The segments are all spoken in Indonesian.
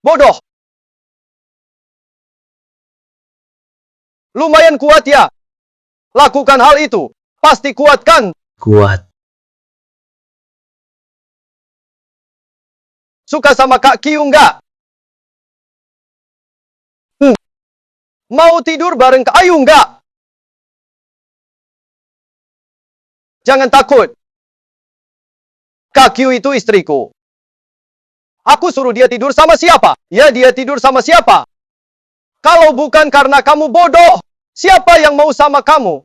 Bodoh. Lumayan kuat ya. Lakukan hal itu. Pasti kuat kan? Kuat. Suka sama Kak Kyu nggak? Mau tidur bareng Kak Ayu nggak? Jangan takut. Kak Kyu itu istriku. Aku suruh dia tidur sama siapa? Ya, dia tidur sama siapa? Kalau bukan karena kamu bodoh, siapa yang mau sama kamu?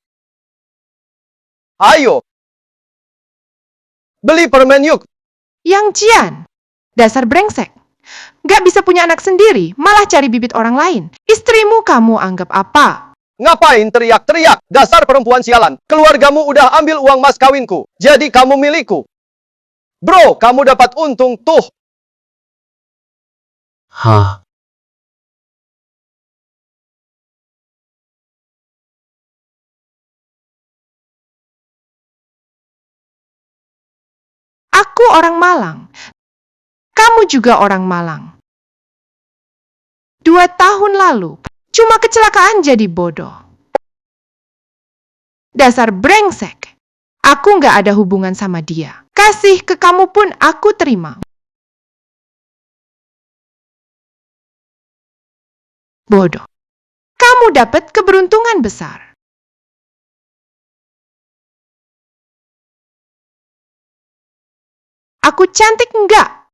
Ayo. Beli permen yuk. Yang Jian, dasar brengsek. Gak bisa punya anak sendiri, malah cari bibit orang lain. Istrimu kamu anggap apa? Ngapain teriak-teriak? Dasar perempuan sialan. Keluargamu udah ambil uang mas kawinku. Jadi kamu milikku. Bro, kamu dapat untung tuh. Hah. Aku orang Malang. Kamu juga orang Malang. 2 tahun lalu, cuma kecelakaan jadi bodoh. Dasar brengsek. Aku gak ada hubungan sama dia. Kasih ke kamu pun aku terima. Bodoh. Kamu dapat keberuntungan besar. Aku cantik enggak?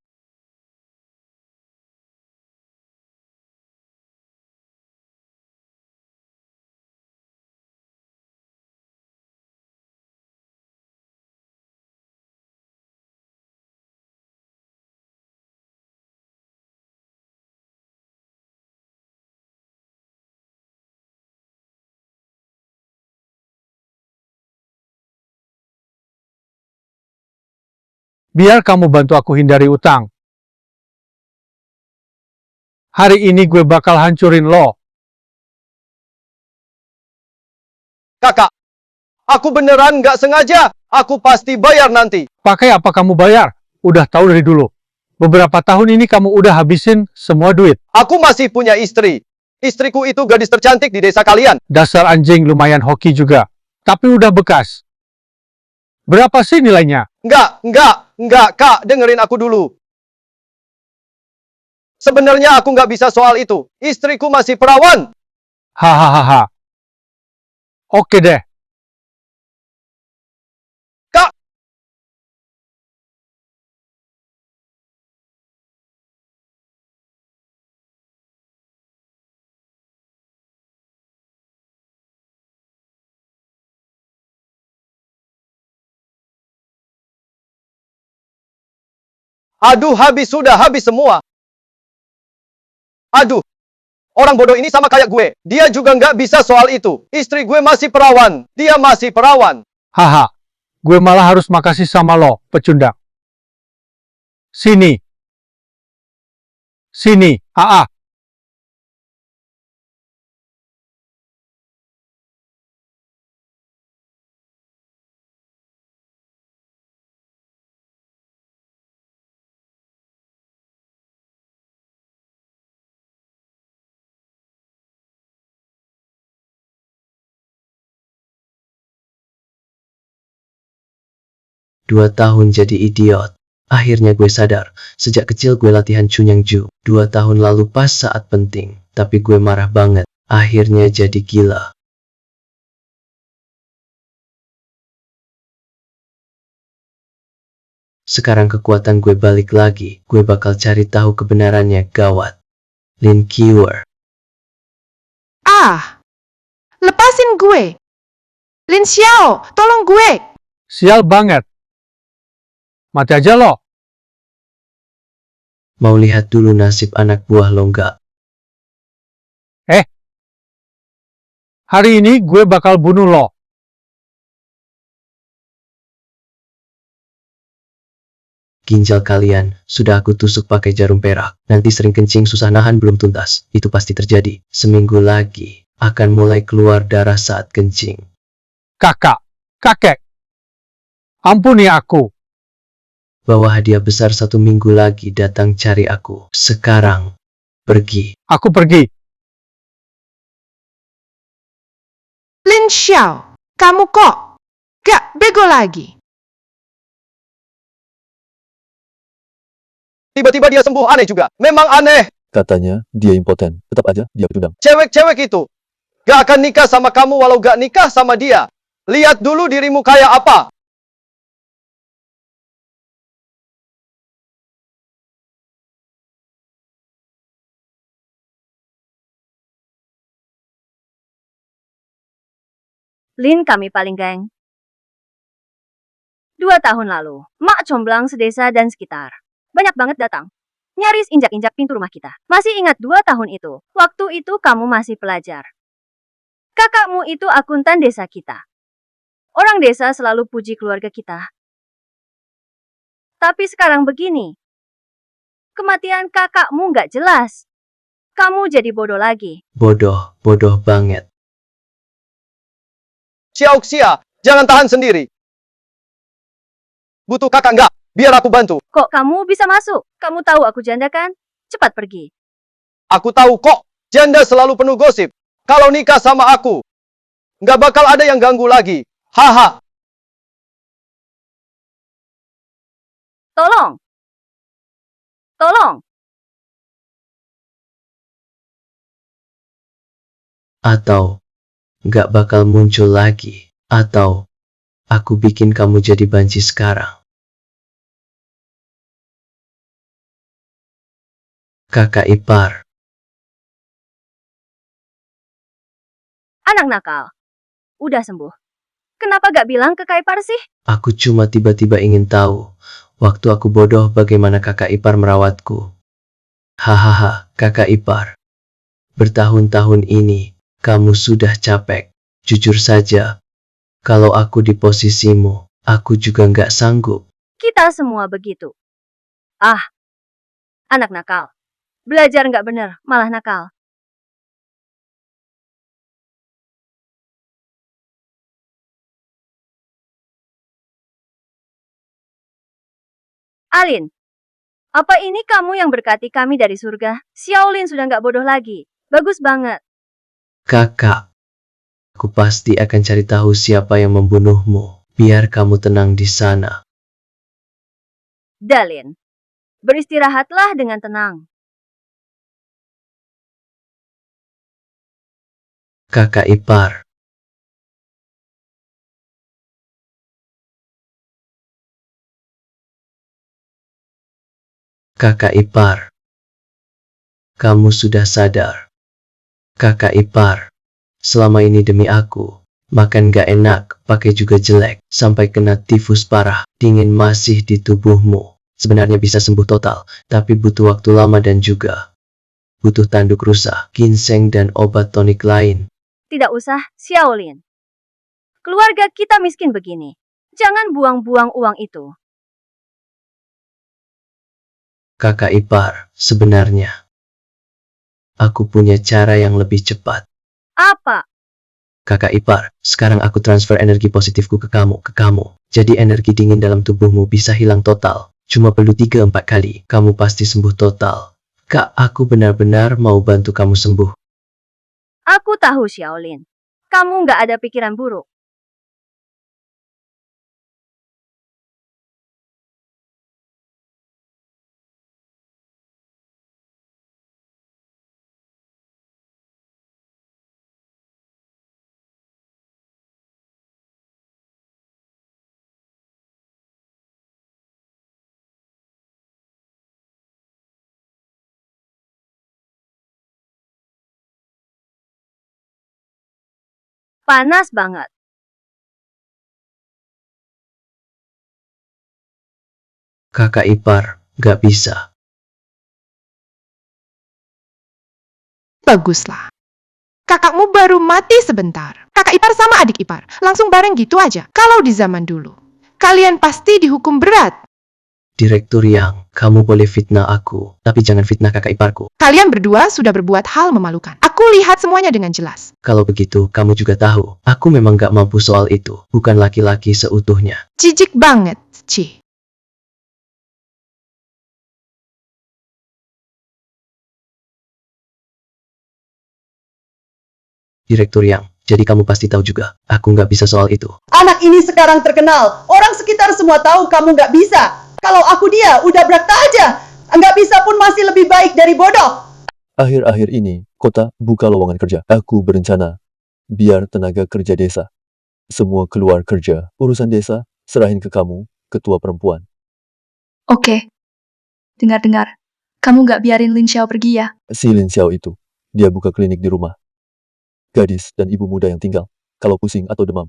Biar kamu bantu aku hindari utang. Hari ini gue bakal hancurin lo. Kakak, aku beneran nggak sengaja. Aku pasti bayar nanti. Pakai apa kamu bayar? Udah tahu dari dulu. Beberapa tahun ini kamu udah habisin semua duit. Aku masih punya istri. Istriku itu gadis tercantik di desa kalian. Dasar anjing lumayan hoki juga. Tapi udah bekas. Berapa sih nilainya? Enggak, Kak, dengerin aku dulu. Sebenarnya aku nggak bisa soal itu. Istriku masih perawan. Hahaha. Oke deh. Kak, aduh, habis semua. Aduh, orang bodoh ini sama kayak gue. Dia juga nggak bisa soal itu. Istri gue masih perawan. Dia masih perawan. Haha. Gue malah harus makasih sama lo, pecundang. Sini. Sini. Aa. Dua tahun jadi idiot. Akhirnya gue sadar, sejak kecil gue latihan Chunyangju. 2 tahun lalu pas saat penting, tapi gue marah banget. Akhirnya jadi gila. Sekarang kekuatan gue balik lagi. Gue bakal cari tahu kebenarannya, gawat. Lin Qiwer. Ah, lepasin gue. Lin Xiao, tolong gue. Sial banget. Mati aja lo. Mau lihat dulu nasib anak buah lo nggak? Hari ini gue bakal bunuh lo. Ginjal kalian, sudah aku tusuk pakai jarum perak. Nanti sering kencing susah nahan belum tuntas. Itu pasti terjadi. Seminggu lagi, akan mulai keluar darah saat kencing. Kakek. Ampuni aku. Bawa hadiah besar 1 minggu lagi datang cari aku. Sekarang. pergi. Aku pergi. Lin Xiao, kamu kok gak bego lagi? Tiba-tiba dia sembuh, aneh juga. Memang aneh. Katanya dia impoten, tetap aja dia bercudang. Cewek-cewek itu gak akan nikah sama kamu walau gak nikah sama dia. Lihat dulu dirimu kayak apa. Lin kami paling geng. 2 tahun lalu, mak comblang sedesa dan sekitar. Banyak banget datang. Nyaris injak-injak pintu rumah kita. Masih ingat 2 tahun itu? Waktu itu kamu masih pelajar. Kakakmu itu akuntan desa kita. Orang desa selalu puji keluarga kita. Tapi sekarang begini. Kematian kakakmu nggak jelas. Kamu jadi bodoh lagi. Bodoh banget. Xiaoxia, jangan tahan sendiri. Butuh kakak nggak? Biar aku bantu. Kok kamu bisa masuk? Kamu tahu aku janda kan? Cepat pergi. Aku tahu kok, janda selalu penuh gosip. Kalau nikah sama aku, nggak bakal ada yang ganggu lagi. Haha. Tolong. Tolong. Atau gak bakal muncul lagi. Atau aku bikin kamu jadi banci sekarang. Kakak ipar. Anak nakal. Udah sembuh. Kenapa gak bilang ke Kak Ipar sih? Aku cuma tiba-tiba ingin tahu. Waktu aku bodoh bagaimana kakak ipar merawatku. Hahaha, kakak ipar. Bertahun-tahun ini, kamu sudah capek. Jujur saja, kalau aku di posisimu, aku juga nggak sanggup. Kita semua begitu. Ah, anak nakal. Belajar nggak bener, malah nakal. Alin, apa ini kamu yang berkati kami dari surga? Xiaolin sudah nggak bodoh lagi. Bagus banget. Kakak, aku pasti akan cari tahu siapa yang membunuhmu. Biar kamu tenang di sana. Dalin, beristirahatlah dengan tenang. Kakak ipar. Kakak ipar. Kamu sudah sadar. Kakak ipar. Selama ini demi aku. Makan gak enak, pakai juga jelek. Sampai kena tifus parah. Dingin masih di tubuhmu. Sebenarnya bisa sembuh total. Tapi butuh waktu lama dan juga butuh tanduk rusa, ginseng dan obat tonik lain. Tidak usah, Xiaolin. Keluarga kita miskin begini. Jangan buang-buang uang itu. Kakak ipar, sebenarnya aku punya cara yang lebih cepat. Apa? Kakak ipar, sekarang aku transfer energi positifku ke kamu. Jadi energi dingin dalam tubuhmu bisa hilang total. Cuma perlu 3-4 kali, kamu pasti sembuh total. Kak, aku benar-benar mau bantu kamu sembuh. Aku tahu, Xiaolin. Kamu nggak ada pikiran buruk. Panas banget. Kakak ipar, gak bisa. Baguslah. Kakakmu baru mati sebentar. Kakak ipar sama adik ipar, langsung bareng gitu aja. Kalau di zaman dulu, kalian pasti dihukum berat. Direktur Yang, kamu boleh fitnah aku, tapi jangan fitnah kakak iparku. Kalian berdua sudah berbuat hal memalukan. Aku lihat semuanya dengan jelas. Kalau begitu, kamu juga tahu, aku memang gak mampu soal itu. Bukan laki-laki seutuhnya. Jijik banget, Ci. Direktur Yang. Jadi kamu pasti tahu juga. Aku nggak bisa soal itu. Anak ini sekarang terkenal. Orang sekitar semua tahu kamu nggak bisa. Kalau aku dia, udah berakta aja. Nggak bisa pun masih lebih baik dari bodoh. Akhir-akhir ini, kota buka lowongan kerja. Aku berencana, biar tenaga kerja desa. Semua keluar kerja. Urusan desa, serahin ke kamu, ketua perempuan. Oke. Dengar-dengar. Kamu nggak biarin Lin Xiao pergi ya? Si Lin Xiao itu, dia buka klinik di rumah. Gadis dan ibu muda yang tinggal. Kalau pusing atau demam,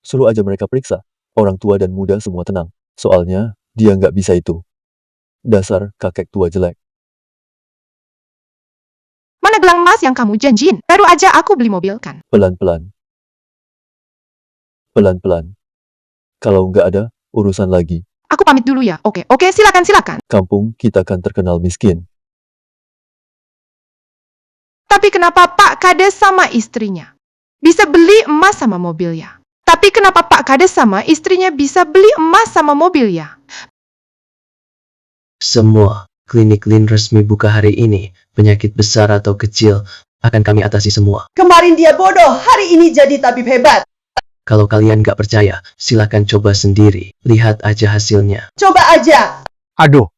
suruh aja mereka periksa. Orang tua dan muda semua tenang. Soalnya, dia nggak bisa itu. Dasar kakek tua jelek. Mana gelang emas yang kamu janjiin? Baru aja aku beli mobil kan. Pelan-pelan. Pelan-pelan. Kalau nggak ada, urusan lagi. Aku pamit dulu ya. Oke, silakan. Kampung kita kan terkenal miskin. Tapi kenapa Pak Kades sama istrinya bisa beli emas sama mobil ya? Tapi kenapa Pak Kades sama istrinya bisa beli emas sama mobil ya? Semua klinik Lin resmi buka hari ini. Penyakit besar atau kecil akan kami atasi semua. Kemarin dia bodoh, hari ini jadi tabib hebat. Kalau kalian nggak percaya, silakan coba sendiri. Lihat aja hasilnya. Coba aja. Aduh.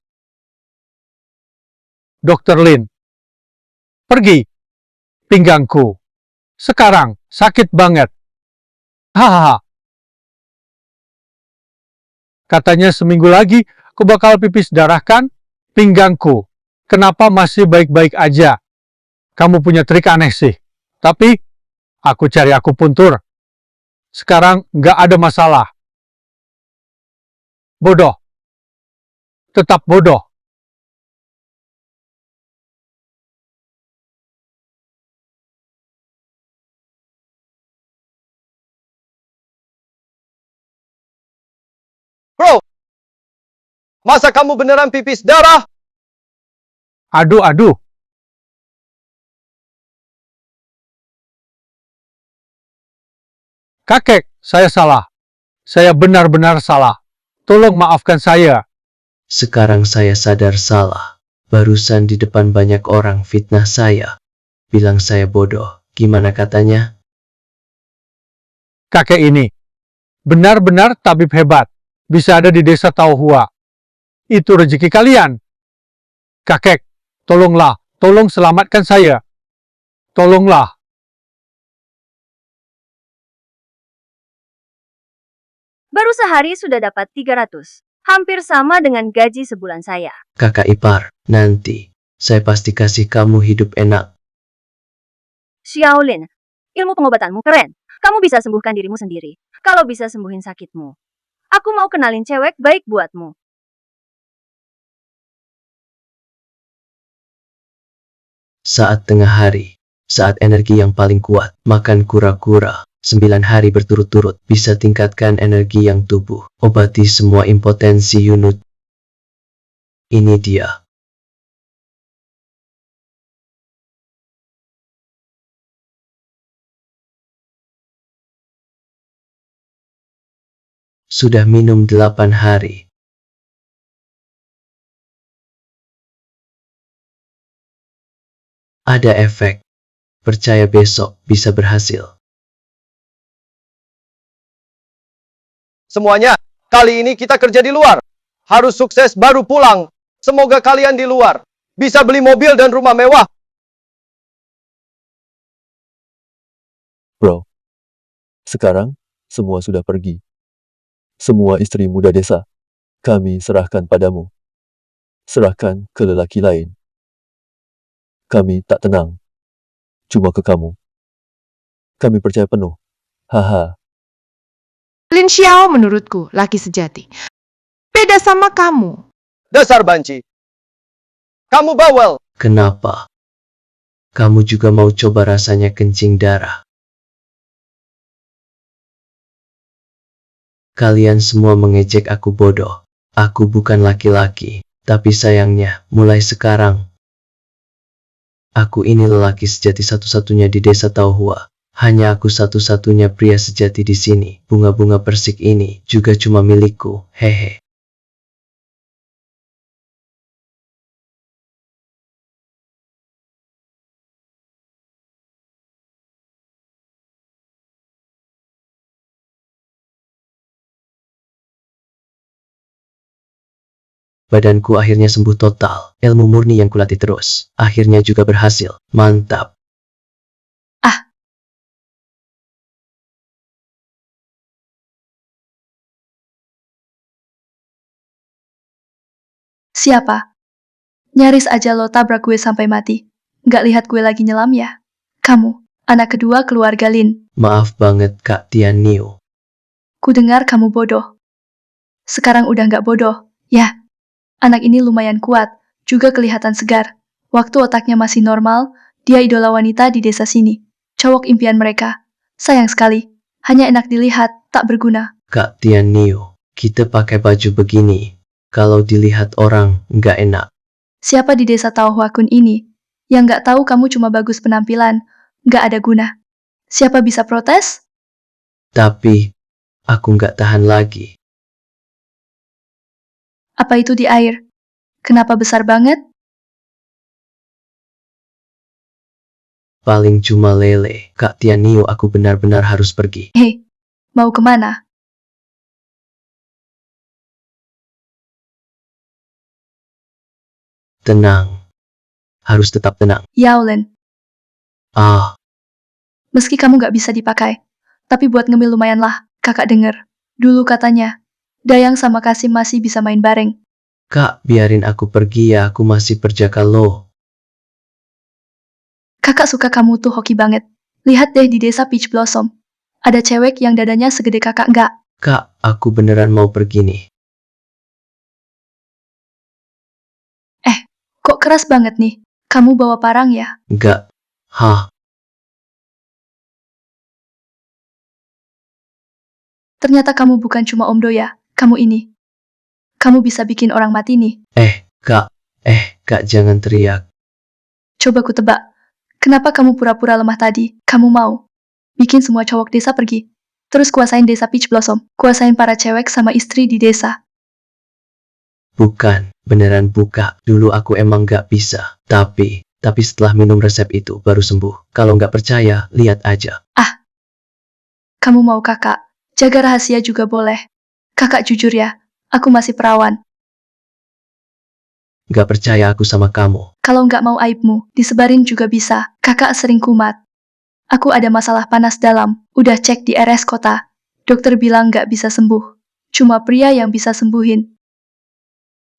Dokter Lin. Pergi. Pinggangku. Sekarang sakit banget. Hahaha. Katanya seminggu lagi aku bakal pipis darah kan? Pinggangku. Kenapa masih baik-baik aja? Kamu punya trik aneh sih. Tapi aku cari akupuntur. Sekarang nggak ada masalah. Bodoh. Tetap bodoh. Bro, masa kamu beneran pipis darah? Aduh. Kakek, saya salah. Saya benar-benar salah. Tolong maafkan saya. Sekarang saya sadar salah. Barusan di depan banyak orang fitnah saya. Bilang saya bodoh. Gimana katanya? Kakek ini benar-benar tabib hebat. Bisa ada di desa Taohua. Itu rezeki kalian. Kakek, tolonglah. Tolong selamatkan saya. Tolonglah. Baru sehari sudah dapat 300. Hampir sama dengan gaji sebulan saya. Kakak ipar, nanti saya pasti kasih kamu hidup enak. Xiaolin, ilmu pengobatanmu keren. Kamu bisa sembuhkan dirimu sendiri. Kalau bisa sembuhin sakitmu. Aku mau kenalin cewek baik buatmu. Saat tengah hari, saat energi yang paling kuat, makan kura-kura. 9 hari berturut-turut bisa tingkatkan energi yang tubuh. Obati semua impotensi Yunus. Ini dia. Sudah minum 8 hari. Ada efek. Percaya besok bisa berhasil. Semuanya, kali ini kita kerja di luar. Harus sukses baru pulang. Semoga kalian di luar bisa beli mobil dan rumah mewah. Bro. Sekarang, semua sudah pergi. Semua istri muda desa, kami serahkan padamu. Serahkan ke lelaki lain. Kami tak tenang. Cuma ke kamu. Kami percaya penuh. Haha. Lin Xiao menurutku laki sejati. Beda sama kamu. Dasar banci. Kamu bawel. Kenapa? Kamu juga mau coba rasanya kencing darah? Kalian semua mengejek aku bodoh. Aku bukan laki-laki. Tapi sayangnya, mulai sekarang, aku ini lelaki sejati satu-satunya di desa Taohua. Hanya aku satu-satunya pria sejati di sini. Bunga-bunga persik ini juga cuma milikku. Hehe. Badanku akhirnya sembuh total. Ilmu murni yang kulatih terus. Akhirnya juga berhasil. Mantap. Siapa? Nyaris aja lo tabrak gue sampai mati. Nggak lihat gue lagi nyelam ya? Kamu, anak kedua keluarga Lin. Maaf banget Kak Tian Niu. Ku dengar kamu bodoh. Sekarang udah nggak bodoh, ya. Anak ini lumayan kuat, juga kelihatan segar. Waktu otaknya masih normal, dia idola wanita di desa sini. Cowok impian mereka. Sayang sekali, hanya enak dilihat, tak berguna. Kak Tian Niu, kita pakai baju begini. Kalau dilihat orang, nggak enak. Siapa di desa tahu Huakun ini? Yang nggak tahu kamu cuma bagus penampilan, nggak ada guna. Siapa bisa protes? Tapi, aku nggak tahan lagi. Apa itu di air? Kenapa besar banget? Paling cuma lele. Kak Tian Niu, aku benar-benar harus pergi. Hei, mau kemana? Tenang. Harus tetap tenang. Yaolen, Ah, meski kamu nggak bisa dipakai, tapi buat ngemil lumayan lah. Kakak denger. Dulu katanya, Dayang sama Kasim masih bisa main bareng. Kak, biarin aku pergi ya. Aku masih perjaka lo. Kakak suka kamu tuh hoki banget. Lihat deh di desa Peach Blossom. Ada cewek yang dadanya segede kakak nggak? Kak, aku beneran mau pergi nih. Kok keras banget nih? Kamu bawa parang ya? Nggak. Hah, Ternyata kamu bukan cuma omdo ya, kamu ini. Kamu bisa bikin orang mati nih. Kak, jangan teriak. Coba ku tebak. Kenapa kamu pura-pura lemah tadi? Kamu mau bikin semua cowok desa pergi. Terus kuasain desa Peach Blossom. Kuasain para cewek sama istri di desa. Bukan, beneran buka. Dulu aku emang nggak bisa. Tapi setelah minum resep itu baru sembuh. Kalau nggak percaya, lihat aja. Kamu mau kakak? Jaga rahasia juga boleh. Kakak jujur ya, aku masih perawan. Nggak percaya aku sama kamu. Kalau nggak mau aibmu, disebarin juga bisa. Kakak sering kumat. Aku ada masalah panas dalam. Udah cek di RS kota. Dokter bilang nggak bisa sembuh. Cuma pria yang bisa sembuhin.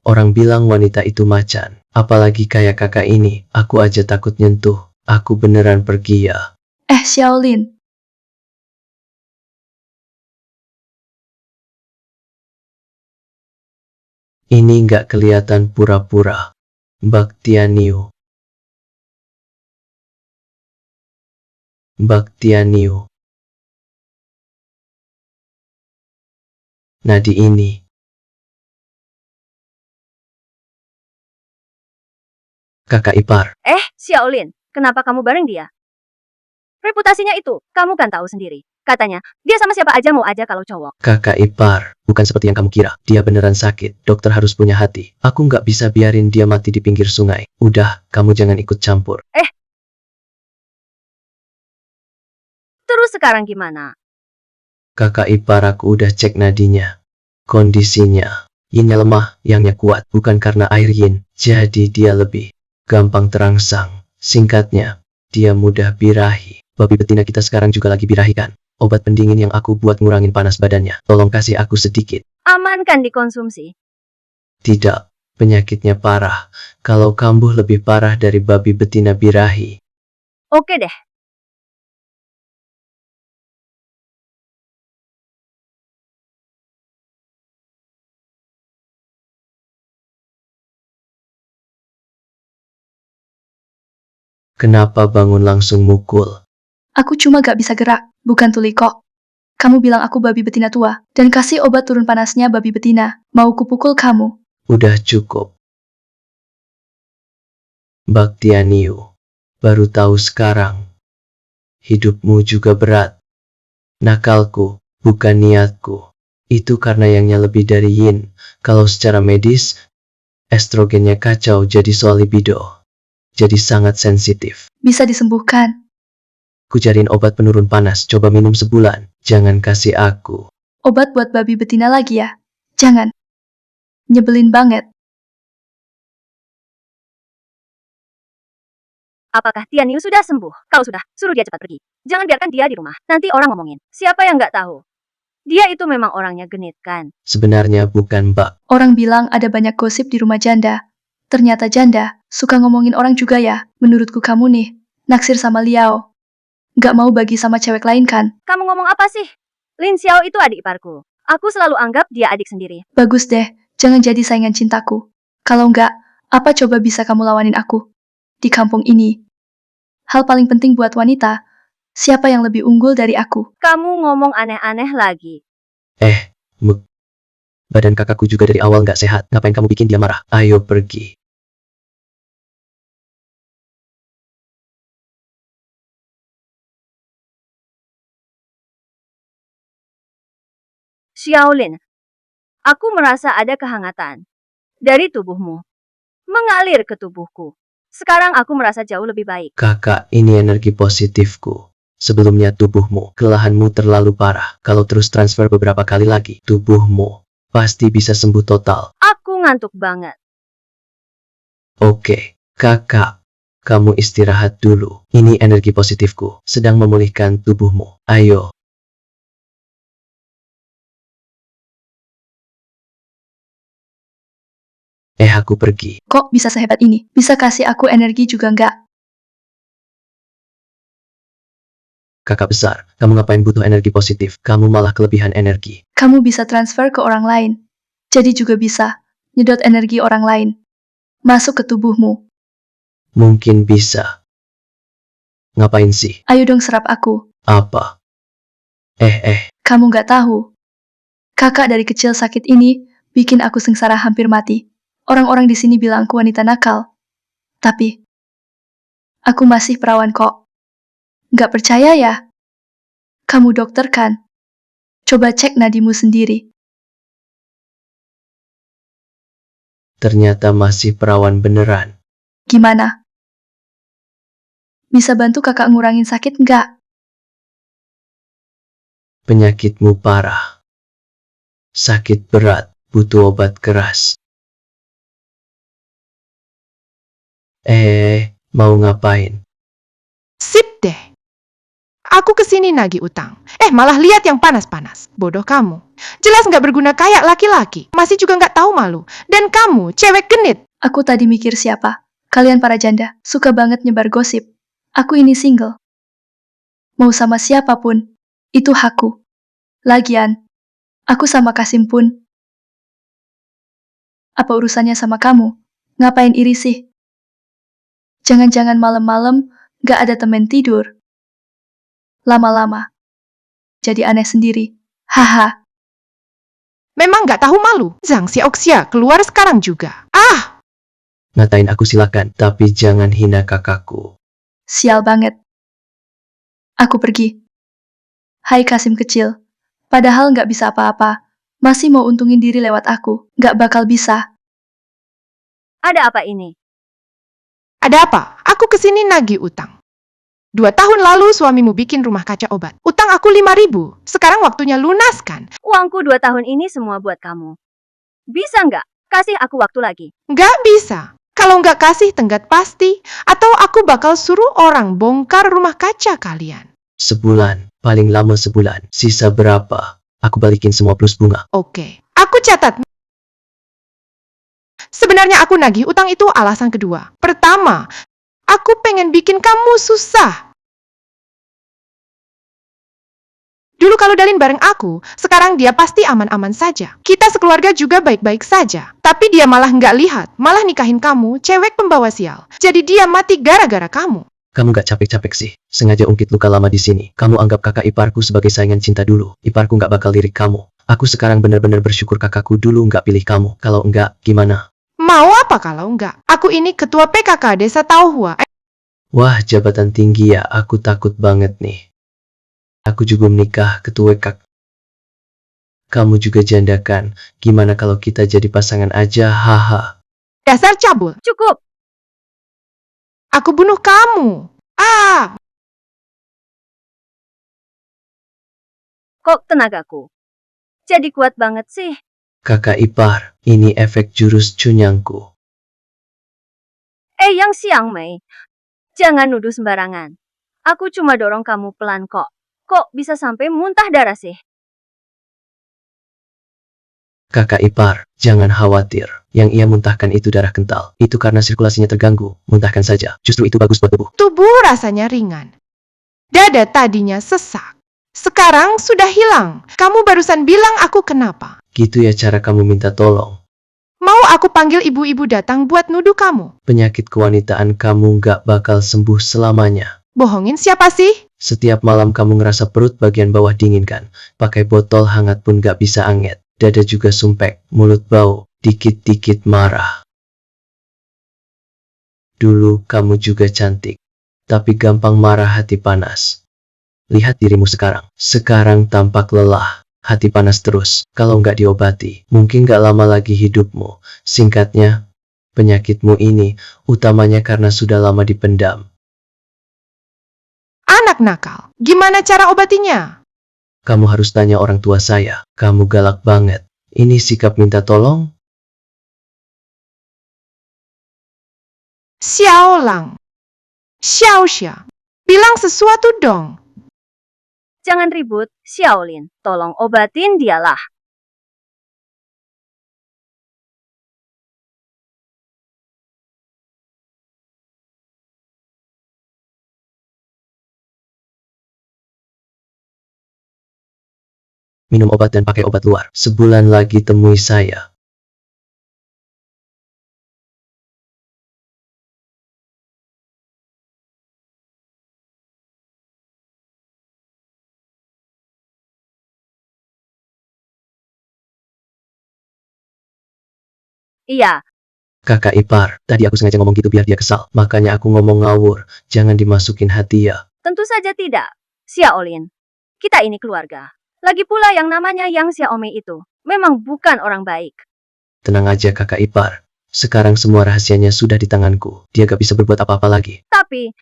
Orang bilang wanita itu macan. Apalagi kayak kakak ini. Aku aja takut nyentuh. Aku beneran pergi ya. Xiaolin. Ini nggak kelihatan pura-pura. Mbak Tianiu. Mbak Tianiu. Nadi ini. Kakak ipar. Xiaolin, kenapa kamu bareng dia? Reputasinya itu, kamu kan tahu sendiri. Katanya, dia sama siapa aja mau aja kalau cowok. Kakak ipar. Bukan seperti yang kamu kira. Dia beneran sakit. Dokter harus punya hati. Aku nggak bisa biarin dia mati di pinggir sungai. Udah, kamu jangan ikut campur. Terus sekarang gimana? Kakak ipar aku udah cek nadinya. Kondisinya. Yinnya lemah, yangnya kuat. Bukan karena air yin. Jadi dia lebih gampang terangsang. Singkatnya, dia mudah birahi. Babi betina kita sekarang juga lagi birahi kan? Obat pendingin yang aku buat ngurangin panas badannya. Tolong kasih aku sedikit. Aman kan dikonsumsi? Tidak, penyakitnya parah. Kalau kambuh lebih parah dari babi betina birahi. Oke deh. Kenapa bangun langsung mukul? Aku cuma gak bisa gerak, bukan tuli kok. Kamu bilang aku babi betina tua, dan kasih obat turun panasnya babi betina. Mau kupukul kamu? Udah cukup. Mbak Tianiu, baru tahu sekarang. Hidupmu juga berat. Nakalku, bukan niatku. Itu karena yangnya lebih dari yin. Kalau secara medis, estrogennya kacau jadi soal libido. Jadi sangat sensitif. Bisa disembuhkan. Ku cariin obat penurun panas, coba minum sebulan. Jangan kasih aku. Obat buat babi betina lagi ya? Jangan. Nyebelin banget. Apakah Tian Yu sudah sembuh? Kalau sudah, suruh dia cepat pergi. Jangan biarkan dia di rumah. Nanti orang ngomongin. Siapa yang nggak tahu? Dia itu memang orangnya genit kan? Sebenarnya bukan, Mbak. Orang bilang ada banyak gosip di rumah janda. Ternyata janda suka ngomongin orang juga ya. Menurutku kamu nih, naksir sama Liao. Nggak mau bagi sama cewek lain kan? Kamu ngomong apa sih? Lin Xiao itu adik iparku. Aku selalu anggap dia adik sendiri. Bagus deh, jangan jadi saingan cintaku. Kalau nggak, apa coba bisa kamu lawanin aku? Di kampung ini, hal paling penting buat wanita, siapa yang lebih unggul dari aku? Kamu ngomong aneh-aneh lagi. Badan kakakku juga dari awal nggak sehat. Ngapain kamu bikin dia marah? Ayo pergi. Xiaolin, aku merasa ada kehangatan dari tubuhmu mengalir ke tubuhku. Sekarang aku merasa jauh lebih baik. Kakak, ini energi positifku. Sebelumnya tubuhmu, kelelahanmu terlalu parah. Kalau terus transfer beberapa kali lagi, tubuhmu pasti bisa sembuh total. Aku ngantuk banget. Oke, kakak. Kamu istirahat dulu. Ini energi positifku, sedang memulihkan tubuhmu. Ayo. Aku pergi. Kok bisa sehebat ini? Bisa kasih aku energi juga nggak? Kakak besar, kamu ngapain butuh energi positif? Kamu malah kelebihan energi. Kamu bisa transfer ke orang lain. Jadi juga bisa nyedot energi orang lain. Masuk ke tubuhmu. Mungkin bisa. Ngapain sih? Ayo dong serap aku. Apa? Kamu nggak tahu. Kakak dari kecil sakit ini bikin aku sengsara hampir mati. Orang-orang di sini bilang aku wanita nakal. Tapi, aku masih perawan kok. Nggak percaya ya? Kamu dokter kan? Coba cek nadimu sendiri. Ternyata masih perawan beneran. Gimana? Bisa bantu kakak ngurangin sakit nggak? Penyakitmu parah. Sakit berat, butuh obat keras. Mau ngapain? Sip deh. Aku kesini nagih utang. Malah lihat yang panas-panas. Bodoh kamu. Jelas nggak berguna kayak laki-laki. Masih juga nggak tahu malu. Dan kamu, cewek genit. Aku tadi mikir siapa? Kalian para janda, suka banget nyebar gosip. Aku ini single. Mau sama siapapun, itu hakku. Lagian, aku sama Kasim pun. Apa urusannya sama kamu? Ngapain iri sih? Jangan-jangan malam-malam gak ada temen tidur. Lama-lama. Jadi aneh sendiri. Haha. Memang nggak tahu malu. Zhang Xiaoxia keluar sekarang juga. Ngatain aku silakan, tapi jangan hina kakakku. Sial banget. Aku pergi. Hai Kasim kecil. Padahal nggak bisa apa-apa. Masih mau untungin diri lewat aku. Nggak bakal bisa. Ada apa ini? Ada apa? Aku kesini nagih utang. 2 tahun lalu suamimu bikin rumah kaca obat. Utang aku 5.000. Sekarang waktunya lunaskan. Uangku 2 tahun ini semua buat kamu. Bisa nggak? Kasih aku waktu lagi. Nggak bisa. Kalau nggak kasih tenggat pasti, atau aku bakal suruh orang bongkar rumah kaca kalian. Sebulan, paling lama sebulan. Sisa berapa? Aku balikin semua plus bunga. Oke, aku catat. Sebenarnya aku nagih utang itu alasan kedua. Pertama, aku pengen bikin kamu susah. Dulu kalau Dalin bareng aku, sekarang dia pasti aman-aman saja. Kita sekeluarga juga baik-baik saja. Tapi dia malah nggak lihat, malah nikahin kamu, cewek pembawa sial. Jadi dia mati gara-gara kamu. Kamu gak capek-capek sih? Sengaja ungkit luka lama di sini. Kamu anggap kakak iparku sebagai saingan cinta dulu. Iparku gak bakal lirik kamu. Aku sekarang benar-benar bersyukur kakakku dulu gak pilih kamu. Kalau enggak, gimana? Mau apa kalau enggak? Aku ini ketua PKK Desa Tauhua. Wah, jabatan tinggi ya. Aku takut banget nih. Aku juga menikah ketua kak. Kamu juga janda kan? Gimana kalau kita jadi pasangan aja? Haha. Dasar cabul. Cukup. Aku bunuh kamu. Kok tenagaku jadi kuat banget sih? Kakak ipar, ini efek jurus cunyangku. Yang Xiang Mei. Jangan nuduh sembarangan. Aku cuma dorong kamu pelan kok. Kok bisa sampai muntah darah sih? Kakak ipar, jangan khawatir. Yang ia muntahkan itu darah kental. Itu karena sirkulasinya terganggu. Muntahkan saja. Justru itu bagus buat tubuh. Tubuh rasanya ringan. Dada tadinya sesak. Sekarang sudah hilang. Kamu barusan bilang aku kenapa? Gitu ya cara kamu minta tolong. Mau aku panggil ibu-ibu datang buat nuduh kamu? Penyakit kewanitaan kamu gak bakal sembuh selamanya. Bohongin siapa sih? Setiap malam kamu ngerasa perut bagian bawah dingin kan? Pakai botol hangat pun gak bisa anget. Dada juga sumpek, mulut bau, dikit-dikit marah. Dulu kamu juga cantik, tapi gampang marah, hati panas. Lihat dirimu sekarang. Sekarang tampak lelah, hati panas terus. Kalau nggak diobati, mungkin nggak lama lagi hidupmu. Singkatnya, penyakitmu ini utamanya karena sudah lama dipendam. Anak nakal. Gimana cara obatinya? Kamu harus tanya orang tua saya. Kamu galak banget. Ini sikap minta tolong? Xiao Lang. Xiao Xia. Bilang sesuatu dong. Jangan ribut, Xiaolin. Tolong obatin dialah. Minum obat dan pakai obat luar. Sebulan lagi temui saya. Iya, Kakak ipar, tadi aku sengaja ngomong gitu biar dia kesal. Makanya aku ngomong ngawur. Jangan dimasukin hati ya. tentu saja tidak. Xiaolin, kita ini keluarga. Lagi pula yang namanya Yang Xiaomi itu memang bukan orang baik. Tenang aja kakak ipar. Sekarang semua rahasianya sudah di tanganku. Dia gak bisa berbuat apa-apa lagi. Tapi,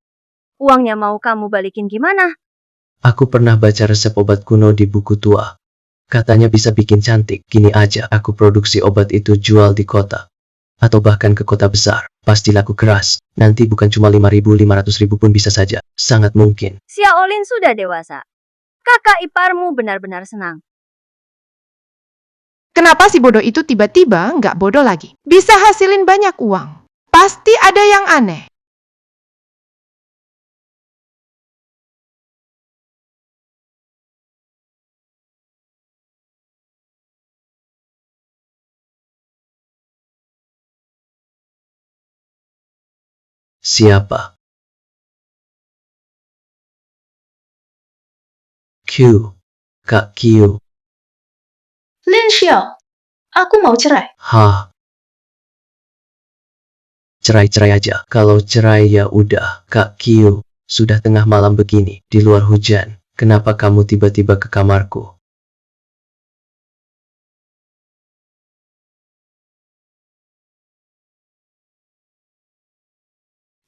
uangnya mau kamu balikin gimana? Aku pernah baca resep obat kuno di buku tua. Katanya bisa bikin cantik. Gini aja, aku produksi obat itu jual di kota. Atau bahkan ke kota besar. Pasti laku keras. Nanti bukan cuma 5.000, 500.000 pun bisa saja. Sangat mungkin. Xiaolin sudah dewasa. Kakak iparmu benar-benar senang. Kenapa si bodoh itu tiba-tiba nggak bodoh lagi? Bisa hasilin banyak uang. Pasti ada yang aneh. Siapa? Q. Kak Q. Lin Xiao, aku mau cerai. Hah? Cerai-cerai aja. Kalau cerai ya udah. Kak Q. Sudah tengah malam begini. Di luar hujan. Kenapa kamu tiba-tiba ke kamarku?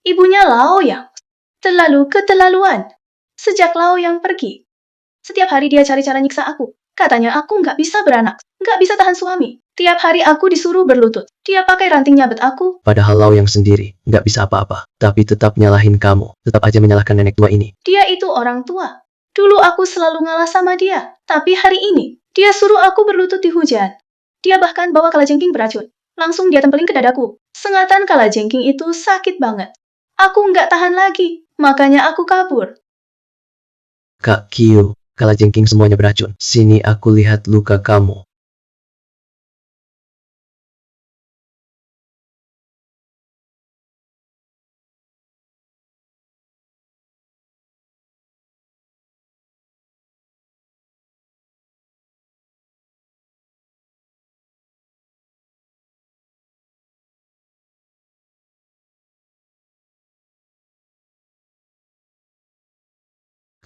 Ibunya Lao Yang terlalu keterlaluan. Sejak Lao Yang pergi, setiap hari dia cari cara nyiksa aku. Katanya aku nggak bisa beranak, nggak bisa tahan suami. Tiap hari aku disuruh berlutut. Dia pakai ranting nyabet aku. Padahal Lau yang sendiri nggak bisa apa-apa. Tapi tetap nyalahin kamu. Tetap aja menyalahkan nenek tua ini. Dia itu orang tua. Dulu aku selalu ngalah sama dia. Tapi hari ini, dia suruh aku berlutut di hujan. Dia bahkan bawa kalajengking beracun. Langsung dia tempelin ke dadaku. Sengatan kalajengking itu sakit banget. Aku nggak tahan lagi. Makanya aku kabur. Kak Q. Kalajengking semuanya beracun. Sini aku lihat luka kamu.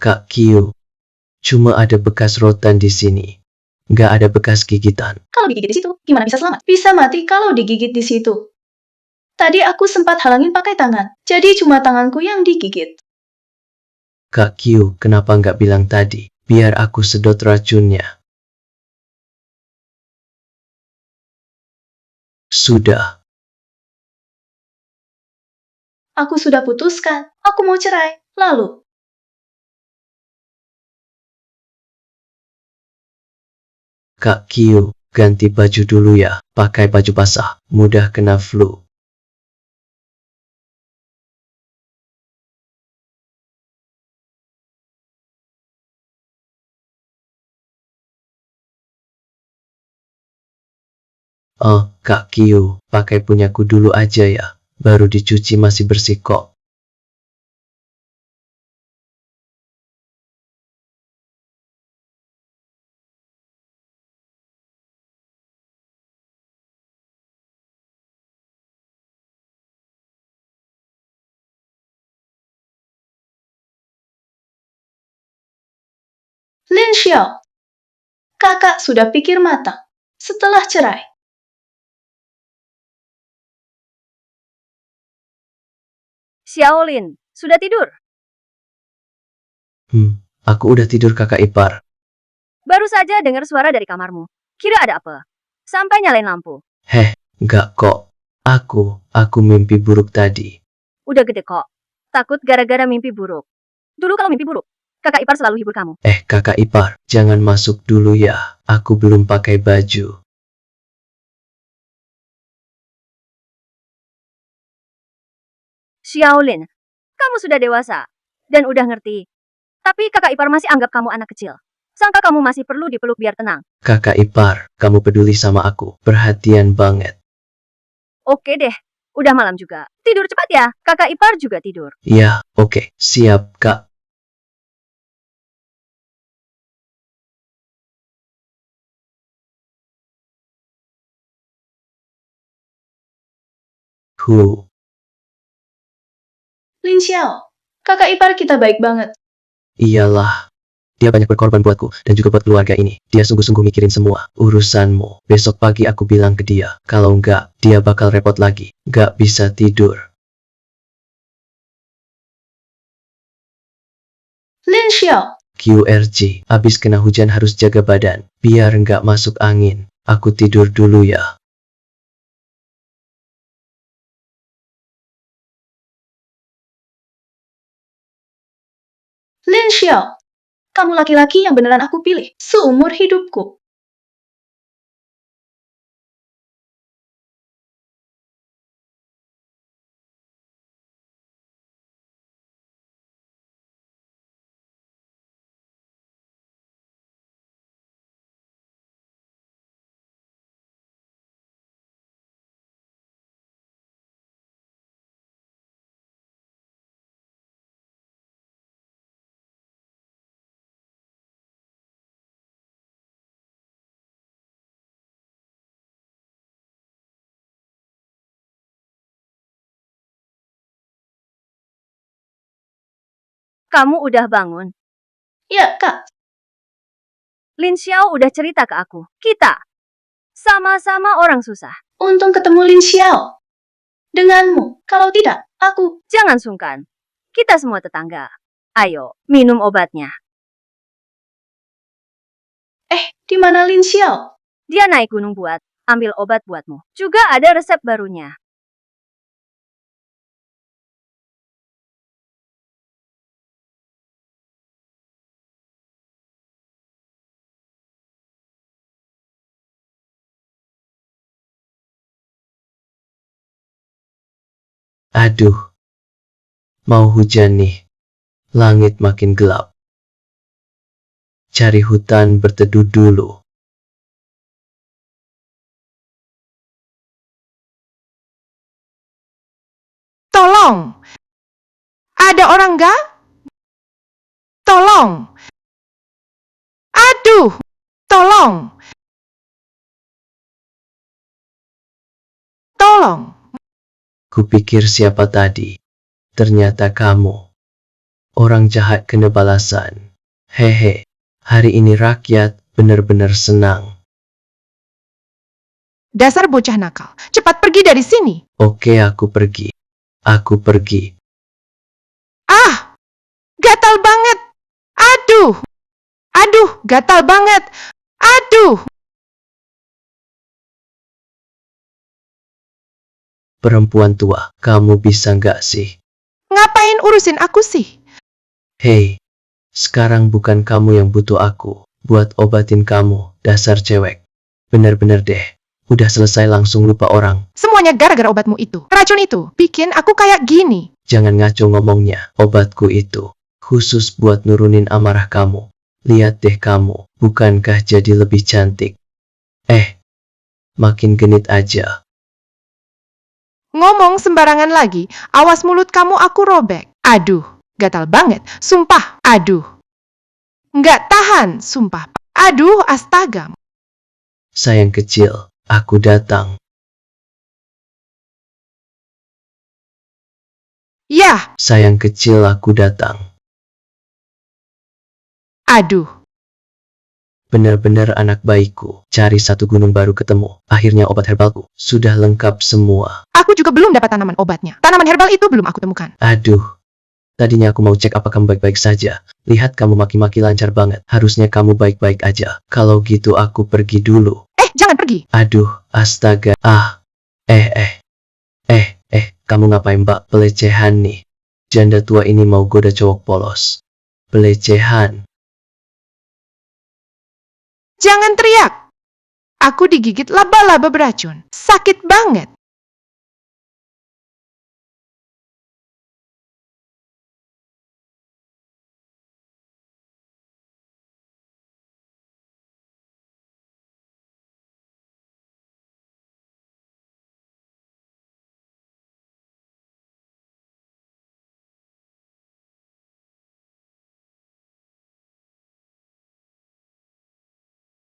Kak Q. Cuma ada bekas rotan di sini. Nggak ada bekas gigitan. Kalau digigit di situ, gimana bisa selamat? Bisa mati kalau digigit di situ. Tadi aku sempat halangin pakai tangan. Jadi cuma tanganku yang digigit. Kak Q, kenapa nggak bilang tadi? Biar aku sedot racunnya. Sudah. Aku sudah putuskan. Aku mau cerai. Lalu, Kak Kyu, ganti baju dulu ya. Pakai baju basah, mudah kena flu. Oh, Kak Kyu, pakai punyaku dulu aja ya. Baru dicuci masih bersih kok. Lin Xiao, kakak sudah pikir matang. Setelah cerai, Xiaolin, sudah tidur? Aku udah tidur kakak ipar. Baru saja dengar suara dari kamarmu. Kira ada apa? Sampai nyalain lampu. Heh, enggak kok. Aku mimpi buruk tadi. Udah gede kok. Takut gara-gara mimpi buruk. Dulu kalau mimpi buruk, kakak ipar selalu hibur kamu. Kakak ipar, jangan masuk dulu ya. Aku belum pakai baju. Xiaolin, kamu sudah dewasa. Dan udah ngerti. Tapi kakak ipar masih anggap kamu anak kecil. Sangka kamu masih perlu dipeluk biar tenang. Kakak ipar, kamu peduli sama aku. Perhatian banget. Oke deh, udah malam juga. Tidur cepat ya, kakak ipar juga tidur. Ya, oke. Siap, Kak. Lin Xiao, kakak ipar kita baik banget. Iyalah. Dia banyak berkorban buatku dan juga buat keluarga ini. Dia sungguh-sungguh mikirin semua urusanmu. Besok pagi aku bilang ke dia. Kalau enggak, dia bakal repot lagi. Gak bisa tidur. Lin Xiao, QRG, abis kena hujan harus jaga badan. Biar enggak masuk angin. Aku tidur dulu ya. Lin Xiao, kamu laki-laki yang beneran aku pilih seumur hidupku. Kamu udah bangun. Ya, Kak. Lin Xiao udah cerita ke aku. Kita sama-sama orang susah. Untung ketemu Lin Xiao. Denganmu, kalau tidak, aku... Jangan sungkan. Kita semua tetangga. Ayo, minum obatnya. Di mana Lin Xiao? Dia naik gunung buat ambil obat buatmu. Juga ada resep barunya. Aduh. Mau hujan nih. Langit makin gelap. Cari hutan berteduh dulu. Tolong! Ada orang nggak? Tolong! Aduh! Tolong! Tolong! Kupikir siapa tadi? Ternyata kamu. Orang jahat kena balasan. Hehe. Hari ini rakyat benar-benar senang. Dasar bocah nakal. Cepat pergi dari sini. Oke, aku pergi. Aku pergi. Ah! Gatal banget! Aduh! Aduh! Gatal banget! Aduh! Perempuan tua, kamu bisa nggak sih? Ngapain urusin aku sih? Hei, sekarang bukan kamu yang butuh aku buat obatin kamu, dasar cewek. Bener-bener deh, udah selesai langsung lupa orang. Semuanya gara-gara obatmu itu. Racun itu bikin aku kayak gini. Jangan ngaco ngomongnya, obatku itu khusus buat nurunin amarah kamu. Lihat deh kamu, bukankah jadi lebih cantik? Makin genit aja. Ngomong sembarangan lagi, awas mulut kamu aku robek. Aduh, gatal banget. Sumpah, aduh. Nggak tahan, sumpah. Aduh, astaga. Sayang kecil, aku datang. Yah, Sayang kecil, aku datang. aduh. Bener-bener anak baikku. Cari satu gunung baru ketemu. Akhirnya obat herbalku sudah lengkap semua. Aku juga belum dapat tanaman obatnya. Tanaman herbal itu belum aku temukan. Aduh, tadinya aku mau cek apa kamu baik-baik saja. Lihat kamu maki-maki lancar banget. Harusnya kamu baik-baik aja. Kalau gitu aku pergi dulu. Jangan pergi. Aduh, astaga. Kamu ngapain mbak? Pelecehan nih. Janda tua ini mau goda cowok polos. Pelecehan. Jangan teriak. Aku digigit laba-laba beracun. Sakit banget.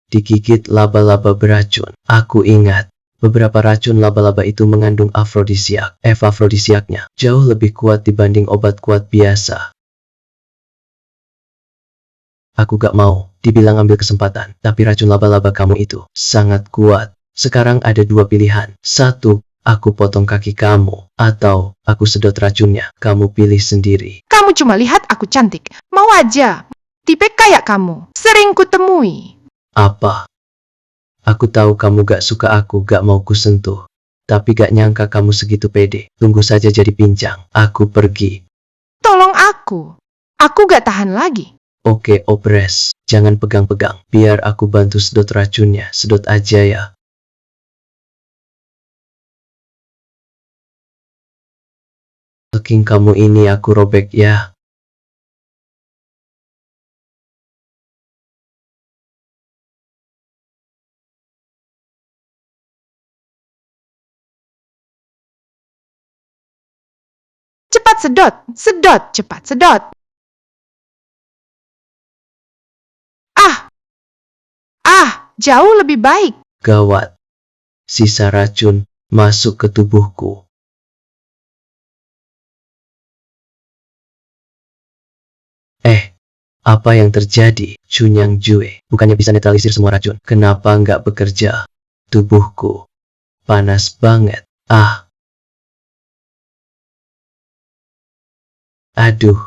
Digigit laba-laba beracun. Aku ingat, beberapa racun laba-laba itu mengandung afrodisiak. Afrodisiaknya jauh lebih kuat dibanding obat kuat biasa. Aku gak mau dibilang ambil kesempatan, tapi racun laba-laba kamu itu sangat kuat. Sekarang ada dua pilihan. Satu, aku potong kaki kamu, atau aku sedot racunnya. Kamu pilih sendiri. Kamu cuma lihat aku cantik. Mau aja. Tipe kayak kamu. Sering kutemui. Apa? Aku tahu kamu gak suka aku gak mau kusentuh. Tapi gak nyangka kamu segitu pede. Tunggu saja jadi pincang. Aku pergi. Tolong aku. Aku gak tahan lagi. Oke, opres. Jangan pegang-pegang. Biar aku bantu sedot racunnya. Sedot aja ya. Saking kamu ini aku robek ya. Cepat sedot. Sedot. Cepat sedot. Jauh lebih baik. Gawat. Sisa racun masuk ke tubuhku. Apa yang terjadi? Chunyang Jue, bukannya bisa netralisir semua racun. Kenapa nggak bekerja? Tubuhku panas banget. Aduh,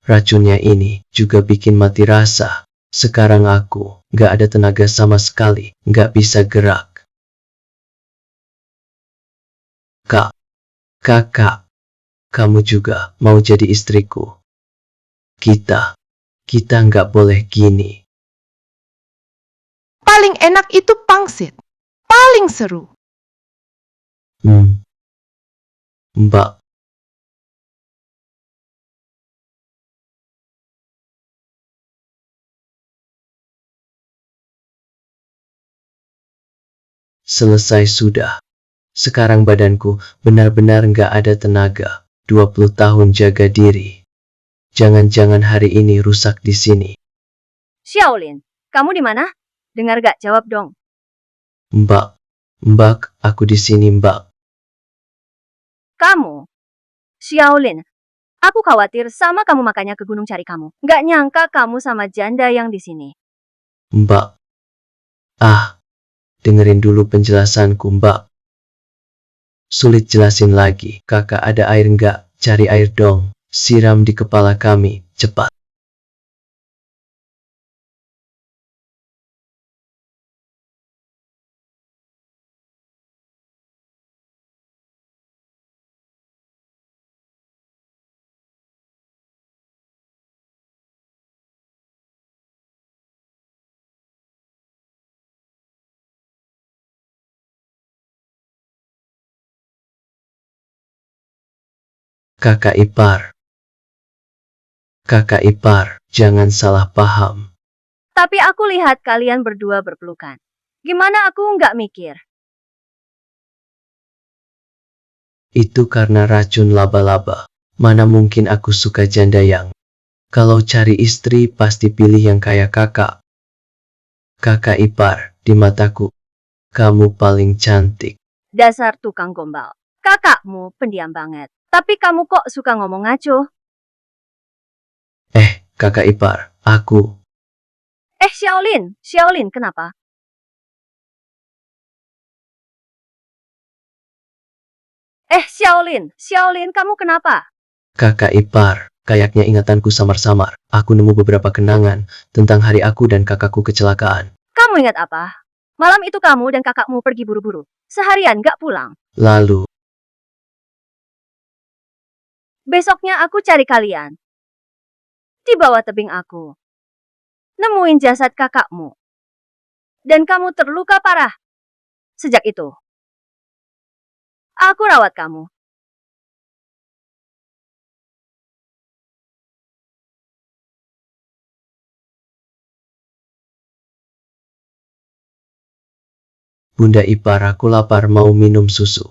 racunnya ini juga bikin mati rasa. Sekarang aku nggak ada tenaga sama sekali, nggak bisa gerak. Kakak, kamu juga mau jadi istriku? Kita nggak boleh gini. Paling enak itu pangsit. Paling seru. Mbak, selesai sudah. Sekarang badanku benar-benar nggak ada tenaga. 20 tahun jaga diri. Jangan-jangan hari ini rusak di sini. Xiaolin, kamu di mana? Dengar gak? Jawab dong. Mbak, aku di sini mbak. Kamu? Xiaolin, aku khawatir sama kamu makanya ke gunung cari kamu. Gak nyangka kamu sama janda yang di sini. Mbak, dengerin dulu penjelasanku mbak. Sulit jelasin lagi. Kakak ada air nggak? Cari air dong. Siram di kepala kami, cepat. Kakak ipar. Kakak ipar, jangan salah paham. Tapi aku lihat kalian berdua berpelukan. Gimana aku nggak mikir? Itu karena racun laba-laba. Mana mungkin aku suka janda yang. Kalau cari istri pasti pilih yang kayak kakak. Kakak ipar, di mataku, kamu paling cantik. Dasar tukang gombal. Kakakmu pendiam banget. Tapi kamu kok suka ngomong ngaco? Kakak ipar, aku. Xiaolin, kenapa? Xiaolin, kamu kenapa? Kakak ipar, kayaknya ingatanku samar-samar. Aku nemu beberapa kenangan tentang hari aku dan kakakku kecelakaan. Kamu ingat apa? Malam itu kamu dan kakakmu pergi buru-buru. Seharian gak pulang. Lalu, Besoknya aku cari kalian. Di bawah tebing aku. Nemuin jasad kakakmu. Dan kamu terluka parah. Sejak itu, aku rawat kamu. Bunda ipar, aku lapar mau minum susu.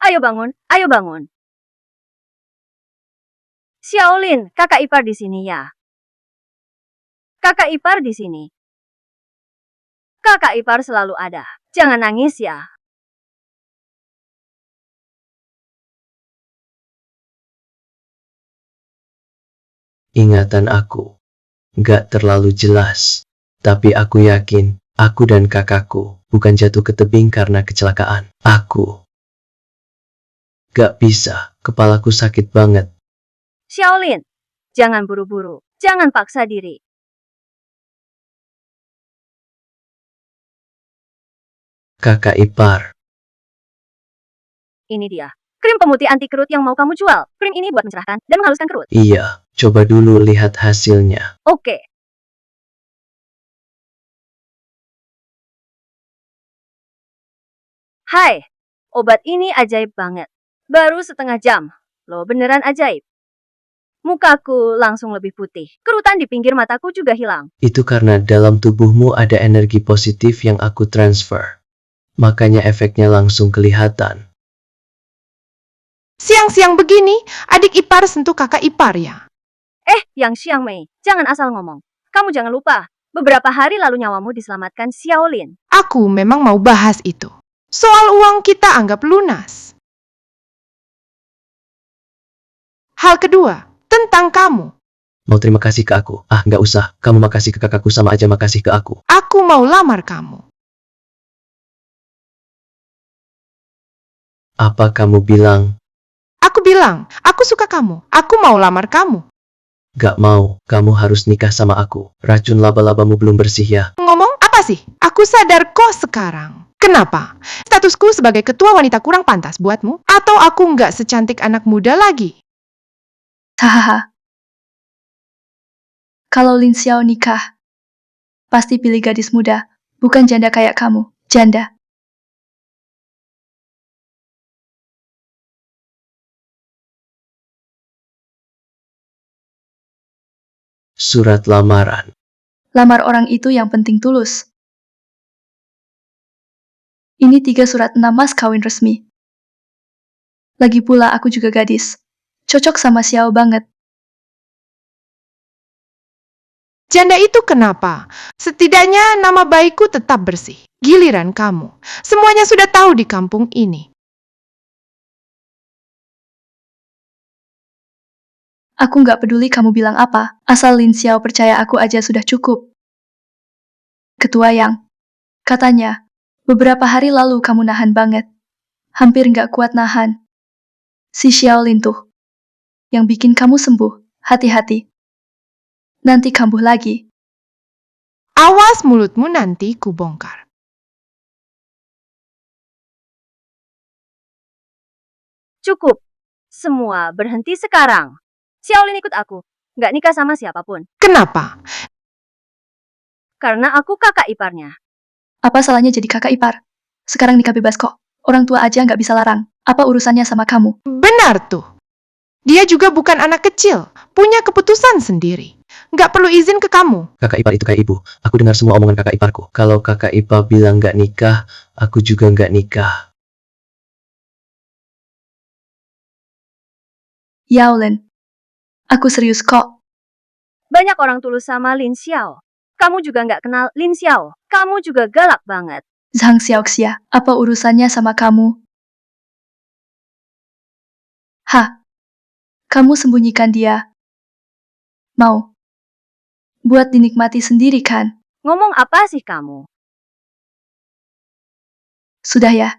Ayo bangun, ayo bangun. Xiaolin, kakak ipar di sini ya. Kakak ipar di sini. Kakak ipar selalu ada. Jangan nangis ya. Ingatan aku gak terlalu jelas, tapi aku yakin aku dan kakakku bukan jatuh ke tebing karena kecelakaan. Aku gak bisa, kepalaku sakit banget. Xiaolin, jangan buru-buru. Jangan paksa diri. Kakak ipar, Ini dia. Krim pemutih anti kerut yang mau kamu jual. Krim ini buat mencerahkan dan menghaluskan kerut. iya, coba dulu lihat hasilnya. Oke. Hai, obat ini ajaib banget. Baru setengah jam. Loh, beneran ajaib. Mukaku langsung lebih putih. Kerutan di pinggir mataku juga hilang. Itu karena dalam tubuhmu ada energi positif yang aku transfer. Makanya efeknya langsung kelihatan. Siang-siang begini, adik ipar sentuh kakak ipar ya. Yang Xiang Mei, jangan asal ngomong. Kamu jangan lupa, beberapa hari lalu nyawamu diselamatkan Xiaolin. Aku memang mau bahas itu. Soal uang kita anggap lunas. Hal kedua, tentang kamu. Mau terima kasih ke aku? Ah, nggak usah. Kamu makasih ke kakakku sama aja makasih ke aku. Aku mau lamar kamu. Apa kamu bilang? Aku bilang, aku suka kamu. Aku mau lamar kamu. Gak mau, kamu harus nikah sama aku. Racun laba-labamu belum bersih ya. Ngomong apa sih? Aku sadar kok sekarang. Kenapa? Statusku sebagai ketua wanita kurang pantas buatmu? Atau aku nggak secantik anak muda lagi? Hahaha. Kalau Lin Xiao nikah, pasti pilih gadis muda, bukan janda kayak kamu. Janda. Surat lamaran. Lamar orang itu yang penting tulus. Ini 3 surat 6 mas kawin resmi. Lagi pula aku juga gadis. Cocok sama Xiao banget. Janda itu kenapa? Setidaknya nama baikku tetap bersih. Giliran kamu. Semuanya sudah tahu di kampung ini. Aku nggak peduli kamu bilang apa, asal Lin Xiao percaya aku aja sudah cukup. Ketua Yang, katanya, beberapa hari lalu kamu nahan banget. Hampir nggak kuat nahan. Si Xiaolin tuh, yang bikin kamu sembuh, hati-hati. Nanti kambuh lagi. Awas mulutmu nanti kubongkar. Cukup. Semua berhenti sekarang. Xiaolin ikut aku. Nggak nikah sama siapapun. Kenapa? karena aku kakak iparnya. Apa salahnya jadi kakak ipar? Sekarang nikah bebas kok. Orang tua aja nggak bisa larang. Apa urusannya sama kamu? Benar tuh. Dia juga bukan anak kecil, punya keputusan sendiri. Nggak perlu izin ke kamu. Kakak ipar itu kayak ibu. Aku dengar semua omongan kakak iparku. Kalau kakak ipar bilang nggak nikah, aku juga nggak nikah. Yaolen. Aku serius kok. Banyak orang tulus sama Lin Xiao. Kamu juga nggak kenal Lin Xiao. Kamu juga galak banget. Zhang Xiaoxia, apa urusannya sama kamu? Hah? Kamu sembunyikan dia. Mau. Buat dinikmati sendiri kan? Ngomong apa sih kamu? Sudah ya.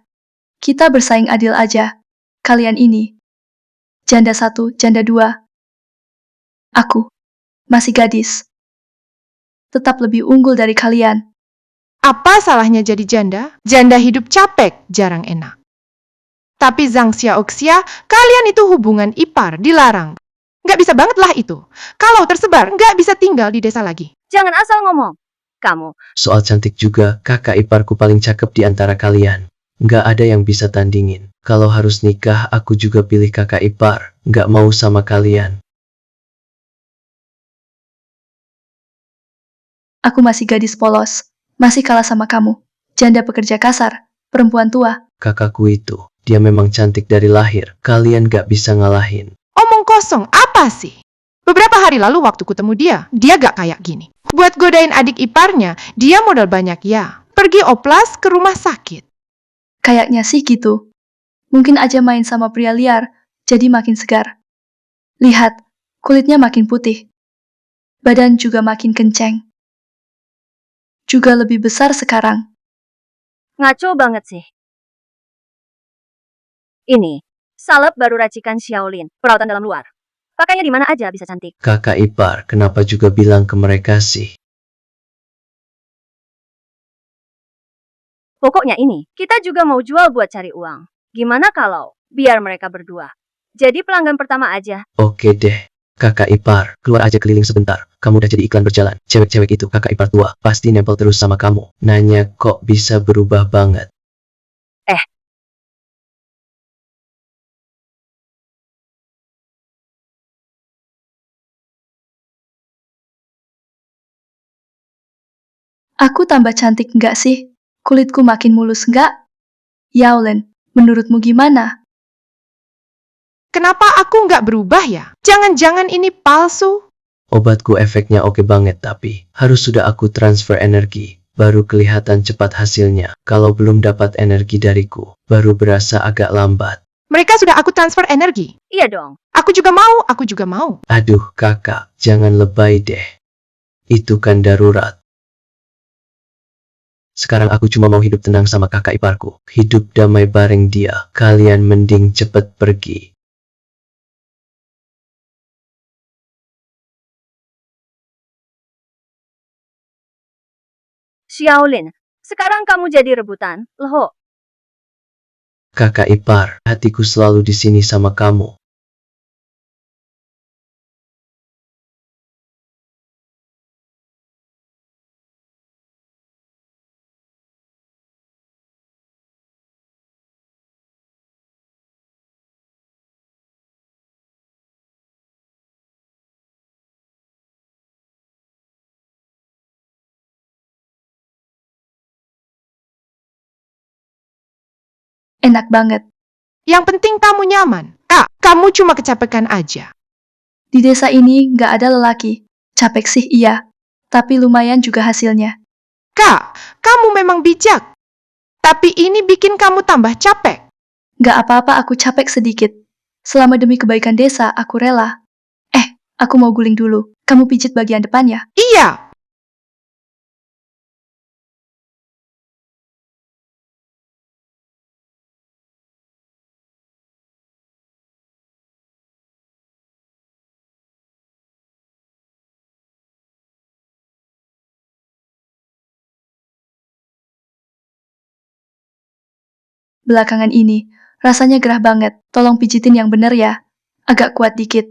Kita bersaing adil aja. Kalian ini. Janda 1, janda 2. Aku. Masih gadis. Tetap lebih unggul dari kalian. Apa salahnya jadi janda? Janda hidup capek, jarang enak. Tapi Zhang Xiaoxia, kalian itu hubungan ipar, dilarang. Nggak bisa banget lah itu. Kalau tersebar, nggak bisa tinggal di desa lagi. Jangan asal ngomong. Kamu, Soal cantik juga, kakak iparku paling cakep di antara kalian. Nggak ada yang bisa tandingin. Kalau harus nikah, aku juga pilih kakak ipar. Nggak mau sama kalian. Aku masih gadis polos. Masih kalah sama kamu. Janda pekerja kasar. Perempuan tua. Kakakku itu, dia memang cantik dari lahir. Kalian nggak bisa ngalahin. Omong kosong, apa sih? Beberapa hari lalu waktu kutemu dia gak kayak gini. Buat godain adik iparnya, dia modal banyak ya. Pergi oplas ke rumah sakit. Kayaknya sih gitu. Mungkin aja main sama pria liar, jadi makin segar. Lihat, kulitnya makin putih. Badan juga makin kenceng. Juga lebih besar sekarang. ngaco banget sih. Ini, salep baru racikan Xiaolin, perawatan dalam luar. Pakainya di mana aja bisa cantik. Kakak ipar, kenapa juga bilang ke mereka sih? Pokoknya ini, kita juga mau jual buat cari uang. Gimana kalau, biar mereka berdua. Jadi pelanggan pertama aja. Oke deh. Kakak ipar, keluar aja keliling sebentar. Kamu udah jadi iklan berjalan. Cewek-cewek itu kakak ipar tua. Pasti nempel terus sama kamu. Nanya kok bisa berubah banget. Aku tambah cantik nggak sih? Kulitku makin mulus nggak? Yaolen, menurutmu gimana? Kenapa aku nggak berubah ya? Jangan-jangan ini palsu? Obatku efeknya oke banget tapi harus sudah aku transfer energi. Baru kelihatan cepat hasilnya. Kalau belum dapat energi dariku, baru berasa agak lambat. Mereka sudah aku transfer energi. Iya dong. Aku juga mau, aku juga mau. Aduh kakak, jangan lebay deh. Itu kan darurat. Sekarang aku cuma mau hidup tenang sama kakak iparku. Hidup damai bareng dia. Kalian mending cepet pergi. Xiaolin, sekarang kamu jadi rebutan, Leho. Kakak ipar, hatiku selalu di sini sama kamu. Enak banget. Yang penting kamu nyaman. Kak, kamu cuma kecapekan aja. Di desa ini nggak ada lelaki. Capek sih iya. Tapi lumayan juga hasilnya. Kak, kamu memang bijak. Tapi ini bikin kamu tambah capek. Nggak apa-apa aku capek sedikit. Selama demi kebaikan desa, aku rela. Aku mau guling dulu. Kamu pijit bagian depan ya? Iya, Belakangan ini, rasanya gerah banget. Tolong pijitin yang bener ya. Agak kuat dikit.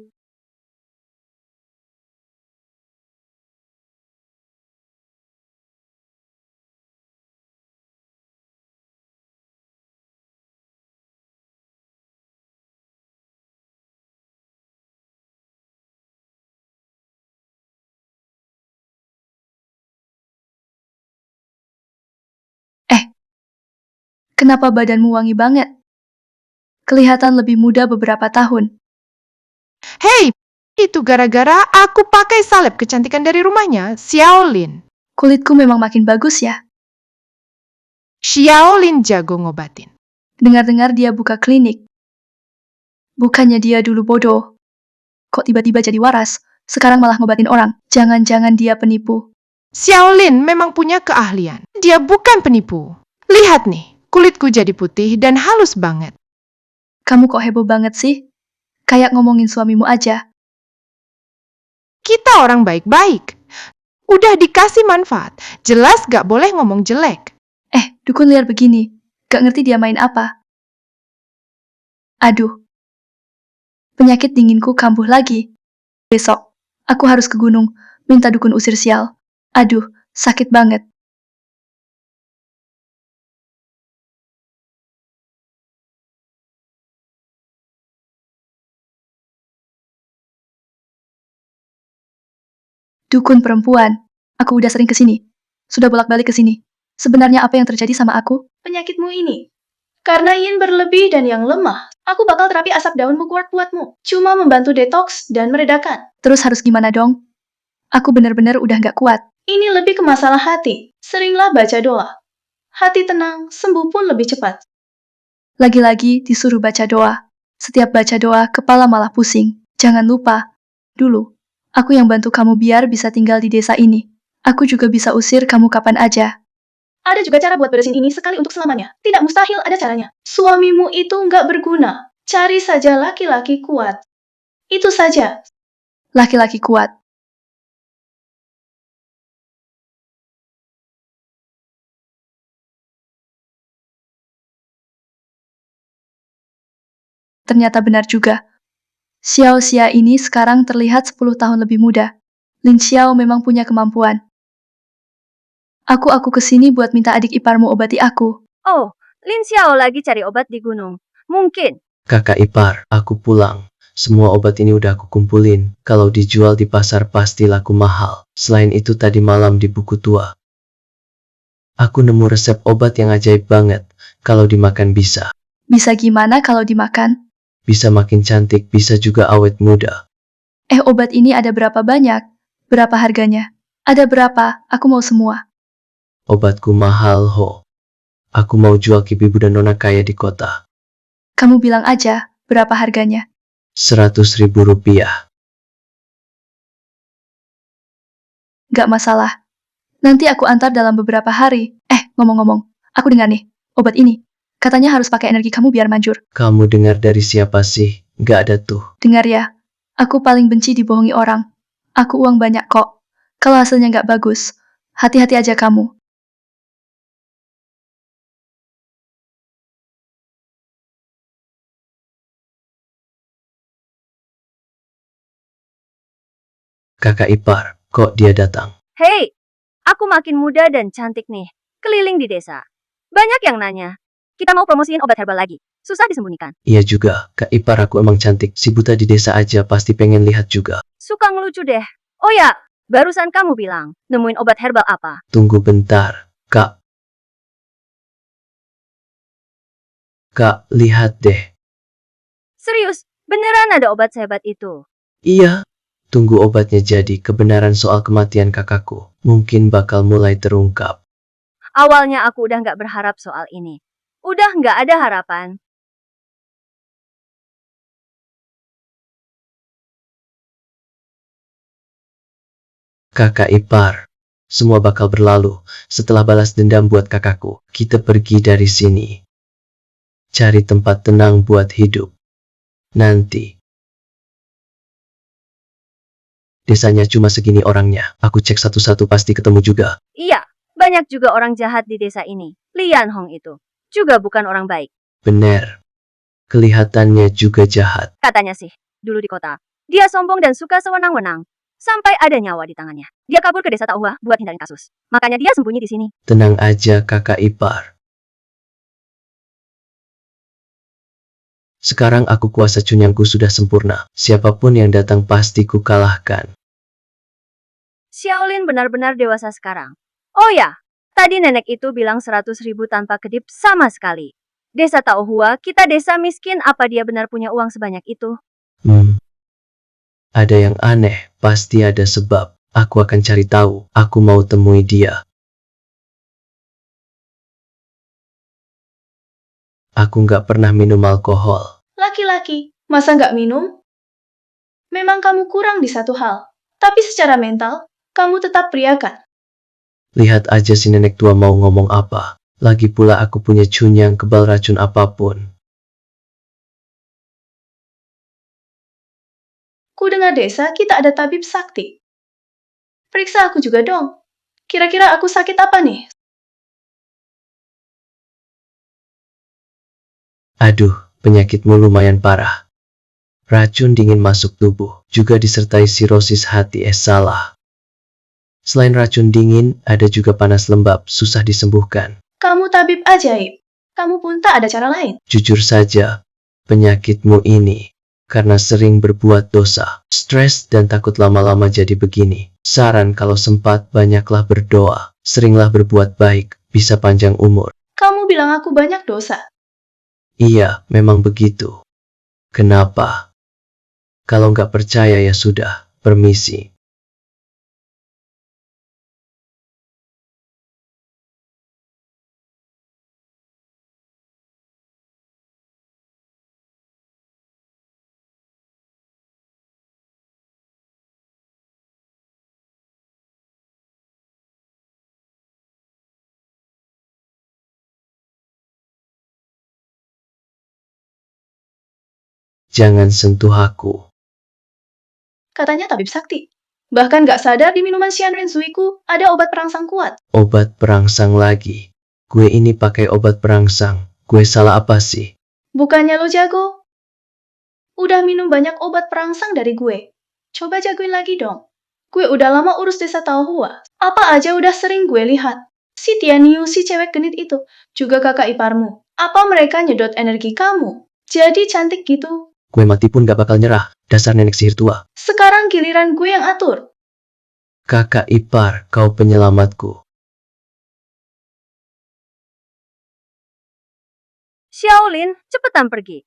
Kenapa badanmu wangi banget? Kelihatan lebih muda beberapa tahun. Hei, itu gara-gara aku pakai salep kecantikan dari rumahnya, Xiaolin. Kulitku memang makin bagus ya. Xiaolin jago ngobatin. Dengar-dengar dia buka klinik. Bukannya dia dulu bodoh. Kok tiba-tiba jadi waras, sekarang malah ngobatin orang. Jangan-jangan dia penipu. Xiaolin memang punya keahlian. Dia bukan penipu. Lihat nih, kulitku jadi putih dan halus banget. Kamu kok heboh banget sih? Kayak ngomongin suamimu aja. Kita orang baik-baik. Udah dikasih manfaat, jelas gak boleh ngomong jelek. Dukun liar begini. Gak ngerti dia main apa. Aduh. Penyakit dinginku kambuh lagi. Besok, aku harus ke gunung, minta dukun usir sial. Aduh, sakit banget. Dukun perempuan. Aku udah sering kesini. Sudah bolak-balik kesini. Sebenarnya apa yang terjadi sama aku? Penyakitmu ini. Karena yin berlebih dan yang lemah, aku bakal terapi asap daun mugwort buatmu. Cuma membantu detoks dan meredakan. Terus harus gimana dong? Aku benar-benar udah gak kuat. Ini lebih ke masalah hati. Seringlah baca doa. Hati tenang, sembuh pun lebih cepat. Lagi-lagi disuruh baca doa. Setiap baca doa, kepala malah pusing. Jangan lupa, dulu, aku yang bantu kamu biar bisa tinggal di desa ini. Aku juga bisa usir kamu kapan aja. Ada juga cara buat beresin ini sekali untuk selamanya. Tidak mustahil ada caranya. Suamimu itu nggak berguna. Cari saja laki-laki kuat. Itu saja. Laki-laki kuat. Ternyata benar juga. Xiao Xia ini sekarang terlihat 10 tahun lebih muda. Lin Xiao memang punya kemampuan. Aku kesini buat minta adik iparmu obati aku. Oh, Lin Xiao lagi cari obat di gunung. Mungkin. Kakak ipar, aku pulang. Semua obat ini udah aku kumpulin. Kalau dijual di pasar pasti laku mahal. Selain itu tadi malam di buku tua, aku nemu resep obat yang ajaib banget. Kalau dimakan bisa. Bisa gimana kalau dimakan? Bisa makin cantik, bisa juga awet muda. Obat ini ada berapa banyak? Berapa harganya? Ada berapa? Aku mau semua. Obatku mahal ho. Aku mau jual ke ibu dan nona kaya di kota. Kamu bilang aja, berapa harganya? 100.000 rupiah. Gak masalah. Nanti aku antar dalam beberapa hari. Ngomong-ngomong, aku dengar nih, obat ini. Katanya harus pakai energi kamu biar manjur. Kamu dengar dari siapa sih? Gak ada tuh. Dengar ya, aku paling benci dibohongi orang. Aku uang banyak kok. Kalau hasilnya gak bagus, hati-hati aja kamu. Kakak ipar, kok dia datang? Hei, aku makin muda dan cantik nih. Keliling di desa. Banyak yang nanya. Kita mau promosiin obat herbal lagi. Susah disembunyikan. Iya juga, Kak ipar aku emang cantik. Si buta di desa aja pasti pengen lihat juga. Suka ngelucu deh. Oh ya, barusan kamu bilang, nemuin obat herbal apa? Tunggu bentar, Kak. Kak, lihat deh. Serius, beneran ada obat sehebat itu? Iya. Tunggu obatnya jadi kebenaran soal kematian kakakku. Mungkin bakal mulai terungkap. Awalnya aku udah nggak berharap soal ini. Udah nggak ada harapan. Kakak ipar. Semua bakal berlalu. Setelah balas dendam buat kakakku, kita pergi dari sini. Cari tempat tenang buat hidup. Nanti. Desanya cuma segini orangnya. Aku cek satu-satu pasti ketemu juga. Iya, banyak juga orang jahat di desa ini. Lian Hong itu juga bukan orang baik. Bener. Kelihatannya juga jahat. Katanya sih, dulu di kota. Dia sombong dan suka sewenang-wenang. Sampai ada nyawa di tangannya. Dia kabur ke desa Tauhua buat hindarin kasus. Makanya dia sembunyi di sini. Tenang aja kakak ipar. Sekarang aku kuasa cunyangku sudah sempurna. Siapapun yang datang pasti ku kalahkan. Xiaolin benar-benar dewasa sekarang. Oh ya, Tadi nenek itu bilang 100.000 tanpa kedip sama sekali. Desa Taohua, kita desa miskin, apa dia benar punya uang sebanyak itu? Ada yang aneh, pasti ada sebab. Aku akan cari tahu, aku mau temui dia. Aku nggak pernah minum alkohol. Laki-laki, masa nggak minum? Memang kamu kurang di satu hal, tapi secara mental, kamu tetap pria kan? Lihat aja si nenek tua mau ngomong apa. Lagi pula aku punya cunyang kebal racun apapun. Ku dengar desa kita ada tabib sakti. Periksa aku juga dong. Kira-kira aku sakit apa nih? Aduh, penyakitmu lumayan parah. Racun dingin masuk tubuh, juga disertai sirosis hati. Salah. Selain racun dingin, ada juga panas lembab, susah disembuhkan. Kamu tabib ajaib. Kamu pun tak ada cara lain. Jujur saja, penyakitmu ini karena sering berbuat dosa, stres dan takut lama-lama jadi begini. Saran kalau sempat banyaklah berdoa, seringlah berbuat baik, bisa panjang umur. Kamu bilang aku banyak dosa. Iya, memang begitu. Kenapa? Kalau nggak percaya ya sudah, permisi. Jangan sentuh aku. Katanya tabib sakti. Bahkan gak sadar di minuman Xianren Zuiku ada obat perangsang kuat. Obat perangsang lagi. Gue ini pakai obat perangsang. Gue salah apa sih? Bukannya lo jago? Udah minum banyak obat perangsang dari gue. Coba jagoin lagi dong. Gue udah lama urus desa Taohua. Apa aja udah sering gue lihat. Si Tianyu, si cewek genit itu, juga kakak iparmu. Apa mereka nyedot energi kamu? Jadi cantik gitu. Gue mati pun gak bakal nyerah. Dasar nenek sihir tua. Sekarang giliran gue yang atur. Kakak ipar, kau penyelamatku. Xiaolin, cepetan pergi.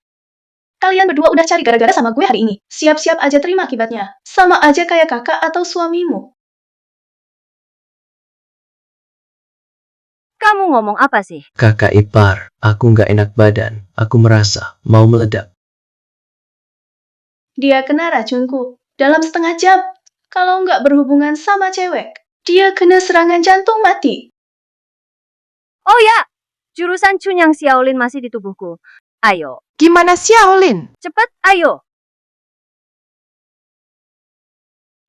Kalian berdua udah cari gara-gara sama gue hari ini. Siap-siap aja terima akibatnya. Sama aja kayak kakak atau suamimu. Kamu ngomong apa sih? Kakak ipar, aku nggak enak badan. Aku merasa mau meledak. Dia kena racunku dalam setengah jam. Kalau nggak berhubungan sama cewek, dia kena serangan jantung mati. Oh ya, jurusan Cunyang Xiaolin masih di tubuhku. Ayo, Gimana Xiaolin? cepet, ayo.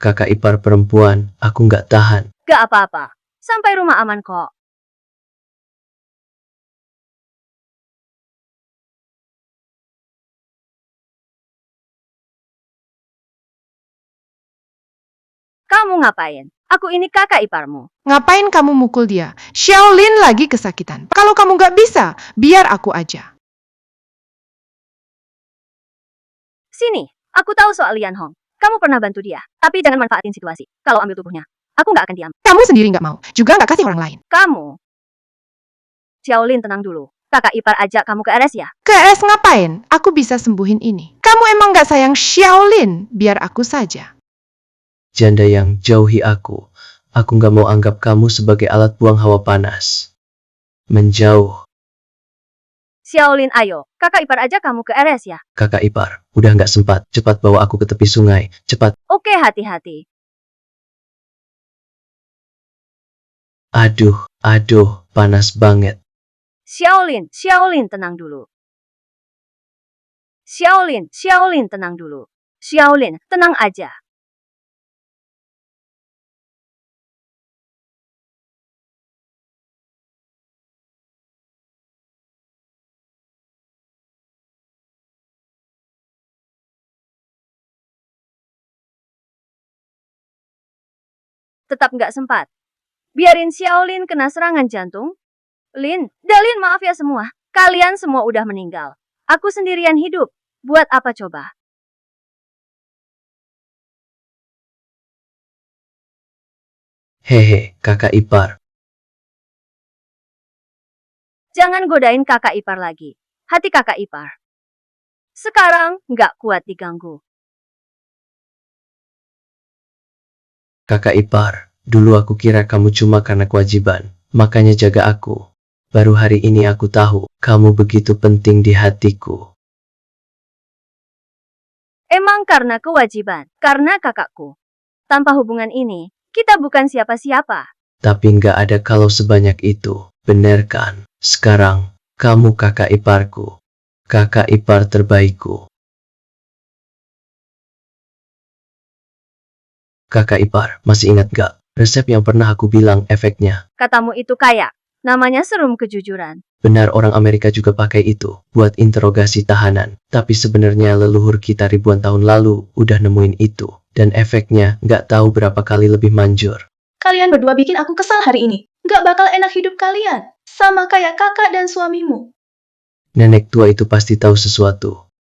Kakak ipar perempuan, aku nggak tahan. Gak apa-apa, sampai rumah aman kok. Kamu ngapain? Aku ini kakak iparmu. Ngapain kamu mukul dia? Xiaolin lagi kesakitan. Kalau kamu nggak bisa, biar aku aja. Sini, aku tahu soal Lian Hong. Kamu pernah bantu dia, tapi jangan manfaatin situasi. Kalau ambil tubuhnya, aku nggak akan diam. Kamu sendiri nggak mau, juga nggak kasih orang lain. Kamu. Xiaolin, tenang dulu. Kakak ipar ajak kamu ke RS ya? Ke RS ngapain? Aku bisa sembuhin ini. Kamu emang nggak sayang Xiaolin? Biar aku saja. Janda yang jauhi aku. Aku nggak mau anggap kamu sebagai alat buang hawa panas. Menjauh. Xiaolin, ayo. Kakak ipar ajak kamu ke RS ya? Kakak ipar, udah nggak sempat. Cepat bawa aku ke tepi sungai. Cepat. Oke, hati-hati. Aduh, panas banget. Xiaolin, tenang dulu. Xiaolin, tenang dulu. Xiaolin, tenang aja. Tetap nggak sempat. Biarin Xiaolin kena serangan jantung. Dalin, maaf ya semua. Kalian semua udah meninggal. Aku sendirian hidup. Buat apa coba? Hehe, kakak ipar. Jangan godain kakak ipar lagi. Hati kakak ipar. Sekarang nggak kuat diganggu. Kakak ipar, dulu aku kira kamu cuma karena kewajiban, makanya jaga aku. Baru hari ini aku tahu, kamu begitu penting di hatiku. Emang karena kewajiban, karena kakakku. Tanpa hubungan ini, kita bukan siapa-siapa. Tapi nggak ada kalau sebanyak itu, bener kan? Sekarang, kamu kakak iparku. Kakak ipar terbaikku. Kakak ipar, masih ingat gak? Resep yang pernah aku bilang efeknya. Katamu itu kayak, namanya serum kejujuran. Benar orang Amerika juga pakai itu, buat interogasi tahanan. Tapi sebenarnya leluhur kita ribuan tahun lalu udah nemuin itu. Dan efeknya nggak tahu berapa kali lebih manjur. Kalian berdua bikin aku kesal hari ini. Gak bakal enak hidup kalian. Sama kayak kakak dan suamimu. Nenek tua itu pasti tahu sesuatu.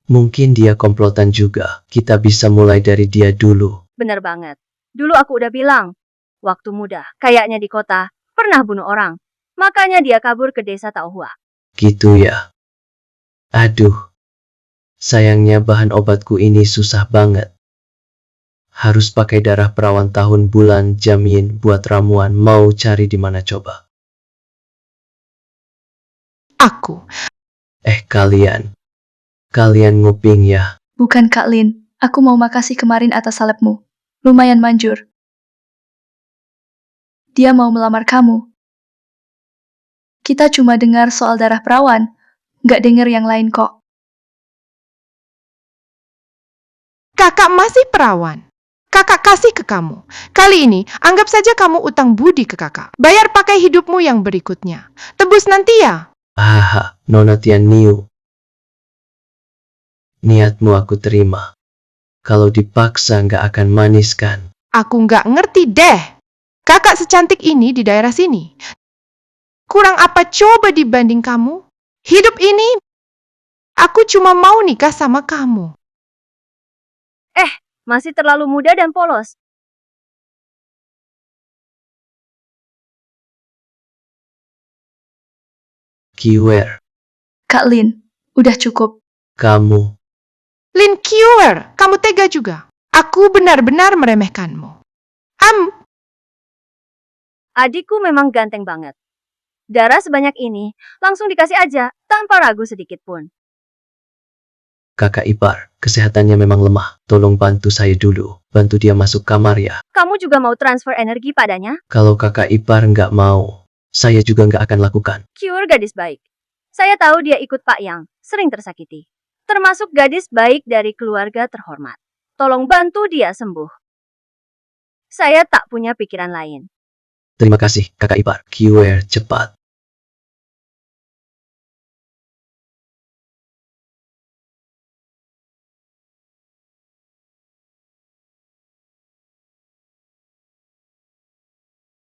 Mungkin dia komplotan juga. Kita bisa mulai dari dia dulu. Bener banget. Dulu aku udah bilang, waktu muda, kayaknya di kota, pernah bunuh orang. Makanya dia kabur ke desa Taohua. Gitu ya. Aduh. Sayangnya bahan obatku ini susah banget. Harus pakai darah perawan tahun bulan jamin buat ramuan, mau cari di mana coba. Aku. Kalian nguping ya. Bukan Kak Lin, aku mau makasih kemarin atas salepmu. Lumayan manjur. Dia mau melamar kamu. Kita cuma dengar soal darah perawan, nggak denger yang lain kok. Kakak masih perawan. Kakak kasih ke kamu. Kali ini, anggap saja kamu utang budi ke kakak. Bayar pakai hidupmu yang berikutnya. Tebus nanti ya. Haha, Nona Tian Niu. Niatmu aku terima. Kalau dipaksa nggak akan manis kan? Aku nggak ngerti deh. Kakak secantik ini di daerah sini. Kurang apa coba dibanding kamu? Hidup ini, aku cuma mau nikah sama kamu. Masih terlalu muda dan polos. Kiwer, Kak Lin, udah cukup. kamu. Lin Kiwer, kamu tega juga. Aku benar-benar meremehkanmu. Adikku memang ganteng banget. Darah sebanyak ini, langsung dikasih aja, tanpa ragu sedikit pun. Kakak ipar, kesehatannya memang lemah. Tolong bantu saya dulu. Bantu dia masuk kamar ya. Kamu juga mau transfer energi padanya? Kalau kakak ipar nggak mau, saya juga nggak akan lakukan. Cure gadis baik. Saya tahu dia ikut Pak Yang, sering tersakiti. Termasuk gadis baik dari keluarga terhormat. Tolong bantu dia sembuh. Saya tak punya pikiran lain. Terima kasih, kakak ipar. Kiwer, cepat.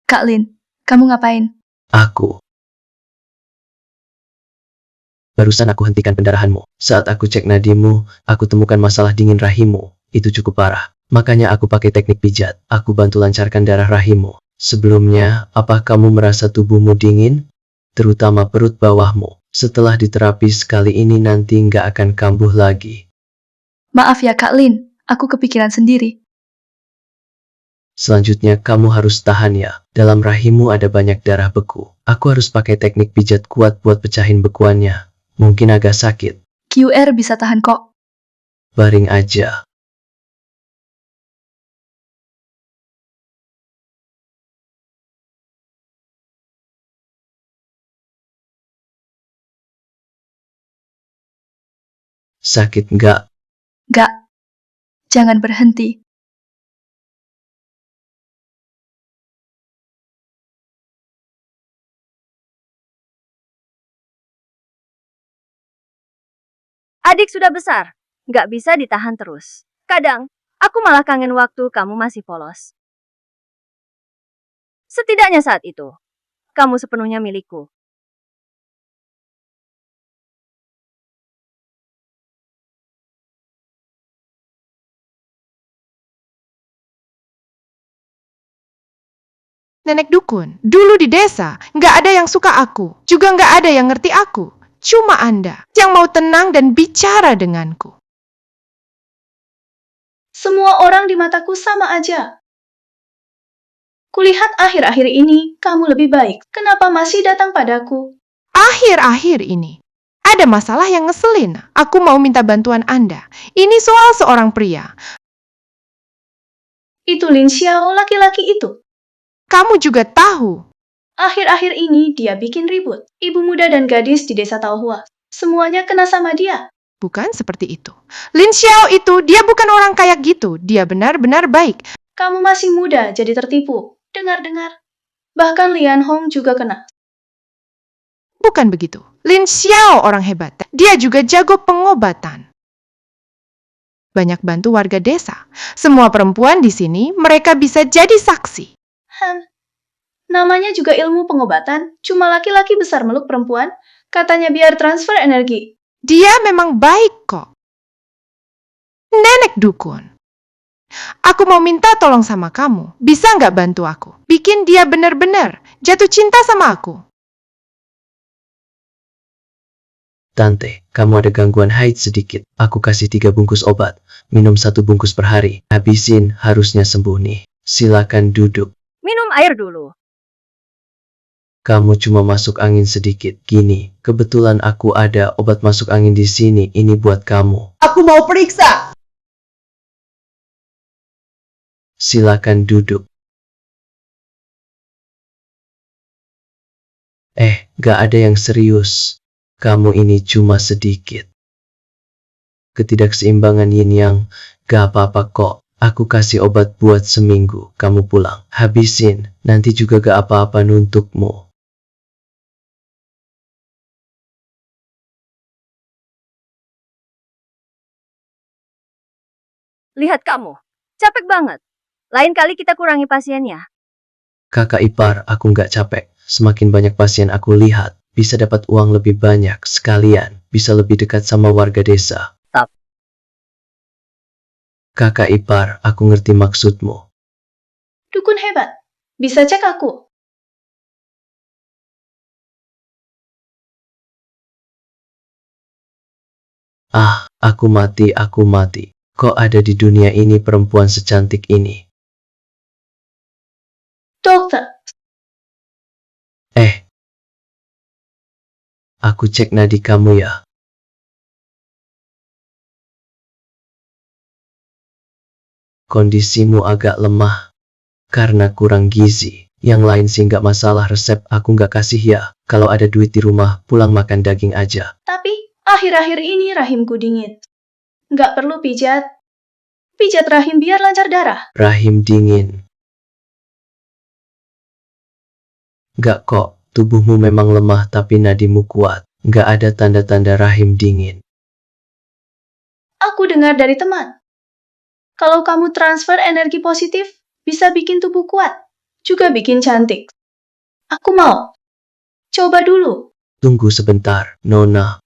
Kak Lin, kamu ngapain? Aku. Barusan aku hentikan pendarahanmu. Saat aku cek nadimu, aku temukan masalah dingin rahimmu. Itu cukup parah. Makanya aku pakai teknik pijat. Aku bantu lancarkan darah rahimmu. Sebelumnya, apa kamu merasa tubuhmu dingin? Terutama perut bawahmu. Setelah diterapi sekali ini nanti nggak akan kambuh lagi. Maaf ya Kak Lin, aku kepikiran sendiri. Selanjutnya kamu harus tahan ya. Dalam rahimmu ada banyak darah beku. Aku harus pakai teknik pijat kuat buat pecahin bekuannya. Mungkin agak sakit. QR bisa tahan kok. Baring aja. Sakit nggak? Gak. Jangan berhenti. Adik sudah besar, nggak bisa ditahan terus. Kadang, aku malah kangen waktu kamu masih polos. Setidaknya saat itu, kamu sepenuhnya milikku. Nenek dukun, dulu di desa, nggak ada yang suka aku. Juga nggak ada yang ngerti aku. Cuma Anda yang mau tenang dan bicara denganku. Semua orang di mataku sama aja. Kulihat akhir-akhir ini kamu lebih baik. Kenapa masih datang padaku? Akhir-akhir ini, ada masalah yang ngeselin. Aku mau minta bantuan Anda. Ini soal seorang pria. Itu Lin Xiao, laki-laki itu. Kamu juga tahu. Akhir-akhir ini dia bikin ribut. Ibu muda dan gadis di desa Taohua. Semuanya kena sama dia. Bukan seperti itu. Lin Xiao itu, dia bukan orang kayak gitu. Dia benar-benar baik. Kamu masih muda jadi tertipu. Dengar-dengar. Bahkan Lian Hong juga kena. Bukan begitu. Lin Xiao orang hebat. Dia juga jago pengobatan. Banyak bantu warga desa. Semua perempuan di sini, mereka bisa jadi saksi. Namanya juga ilmu pengobatan. Cuma laki-laki besar meluk perempuan. Katanya biar transfer energi. Dia memang baik kok. Nenek dukun. Aku mau minta tolong sama kamu. Bisa nggak bantu aku? Bikin dia benar-benar jatuh cinta sama aku. Tante, kamu ada gangguan haid sedikit. Aku kasih 3 bungkus obat. Minum 1 bungkus per hari. Habisin, harusnya sembuh nih. Silakan duduk. Minum air dulu. Kamu cuma masuk angin sedikit. Gini, kebetulan aku ada obat masuk angin di sini. Ini buat kamu. Aku mau periksa. Silakan duduk. Gak ada yang serius. Kamu ini cuma sedikit ketidakseimbangan yin yang. Gak apa-apa kok. Aku kasih obat buat seminggu. Kamu pulang. Habisin. Nanti juga gak apa-apa untukmu. Lihat kamu. Capek banget. Lain kali kita kurangi pasiennya. Kakak ipar, aku nggak capek. Semakin banyak pasien aku lihat, bisa dapat uang lebih banyak sekalian, bisa lebih dekat sama warga desa. Tap. Kakak ipar, aku ngerti maksudmu. Dukun hebat. Bisa cek aku. Aku mati. Kok ada di dunia ini perempuan secantik ini? Dokter. Aku cek nadi kamu ya. Kondisimu agak lemah. Karena kurang gizi. Yang lain sih nggak masalah, resep aku nggak kasih ya. Kalau ada duit di rumah, pulang makan daging aja. Tapi akhir-akhir ini rahimku dingin. Nggak perlu pijat. Pijat rahim biar lancar darah. Rahim dingin. Nggak kok. Tubuhmu memang lemah tapi nadimu kuat. Nggak ada tanda-tanda rahim dingin. Aku dengar dari teman. Kalau kamu transfer energi positif, bisa bikin tubuh kuat. Juga bikin cantik. Aku mau. Coba dulu. Tunggu sebentar, Nona.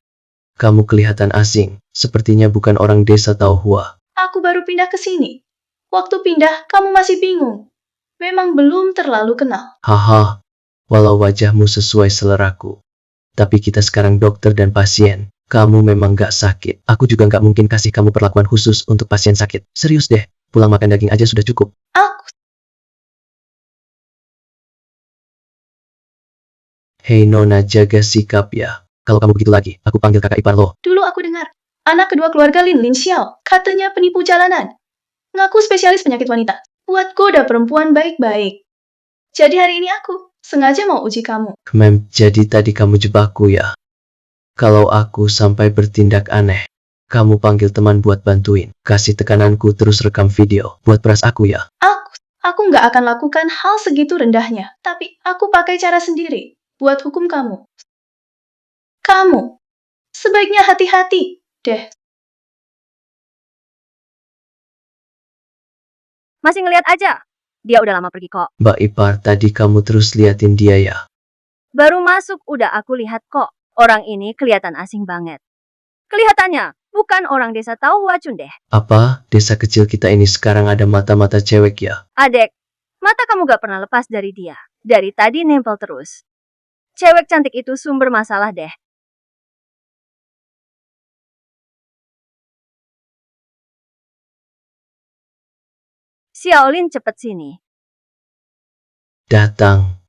Kamu kelihatan asing. Sepertinya bukan orang desa Taohua. Aku baru pindah ke sini. Waktu pindah, kamu masih bingung. Memang belum terlalu kenal. Haha. Walau wajahmu sesuai seleraku. Tapi kita sekarang dokter dan pasien. Kamu memang gak sakit. Aku juga gak mungkin kasih kamu perlakuan khusus untuk pasien sakit. Serius deh, pulang makan daging aja sudah cukup. Hei Nona, jaga sikap ya. Kalau kamu begitu lagi, aku panggil kakak ipar lo. Dulu aku dengar. Anak kedua keluarga Lin Xiao. Katanya penipu jalanan. Ngaku spesialis penyakit wanita. Buat goda perempuan baik-baik. Jadi hari ini aku sengaja mau uji kamu. Jadi tadi kamu jebakku ya. Kalau aku sampai bertindak aneh, kamu panggil teman buat bantuin. Kasih tekananku terus rekam video. Buat peras aku ya. Aku nggak akan lakukan hal segitu rendahnya. Tapi aku pakai cara sendiri. Buat hukum kamu. Kamu. Sebaiknya hati-hati, deh. Masih ngeliat aja. Dia udah lama pergi kok. Mbak Ipar, tadi kamu terus liatin dia ya? Baru masuk udah aku lihat kok. Orang ini kelihatan asing banget. Kelihatannya bukan orang desa Taohua Chun deh. Apa? Desa kecil kita ini sekarang ada mata-mata cewek ya? Adek, mata kamu gak pernah lepas dari dia. Dari tadi nempel terus. Cewek cantik itu sumber masalah deh. Xiaolin, cepet sini. Datang.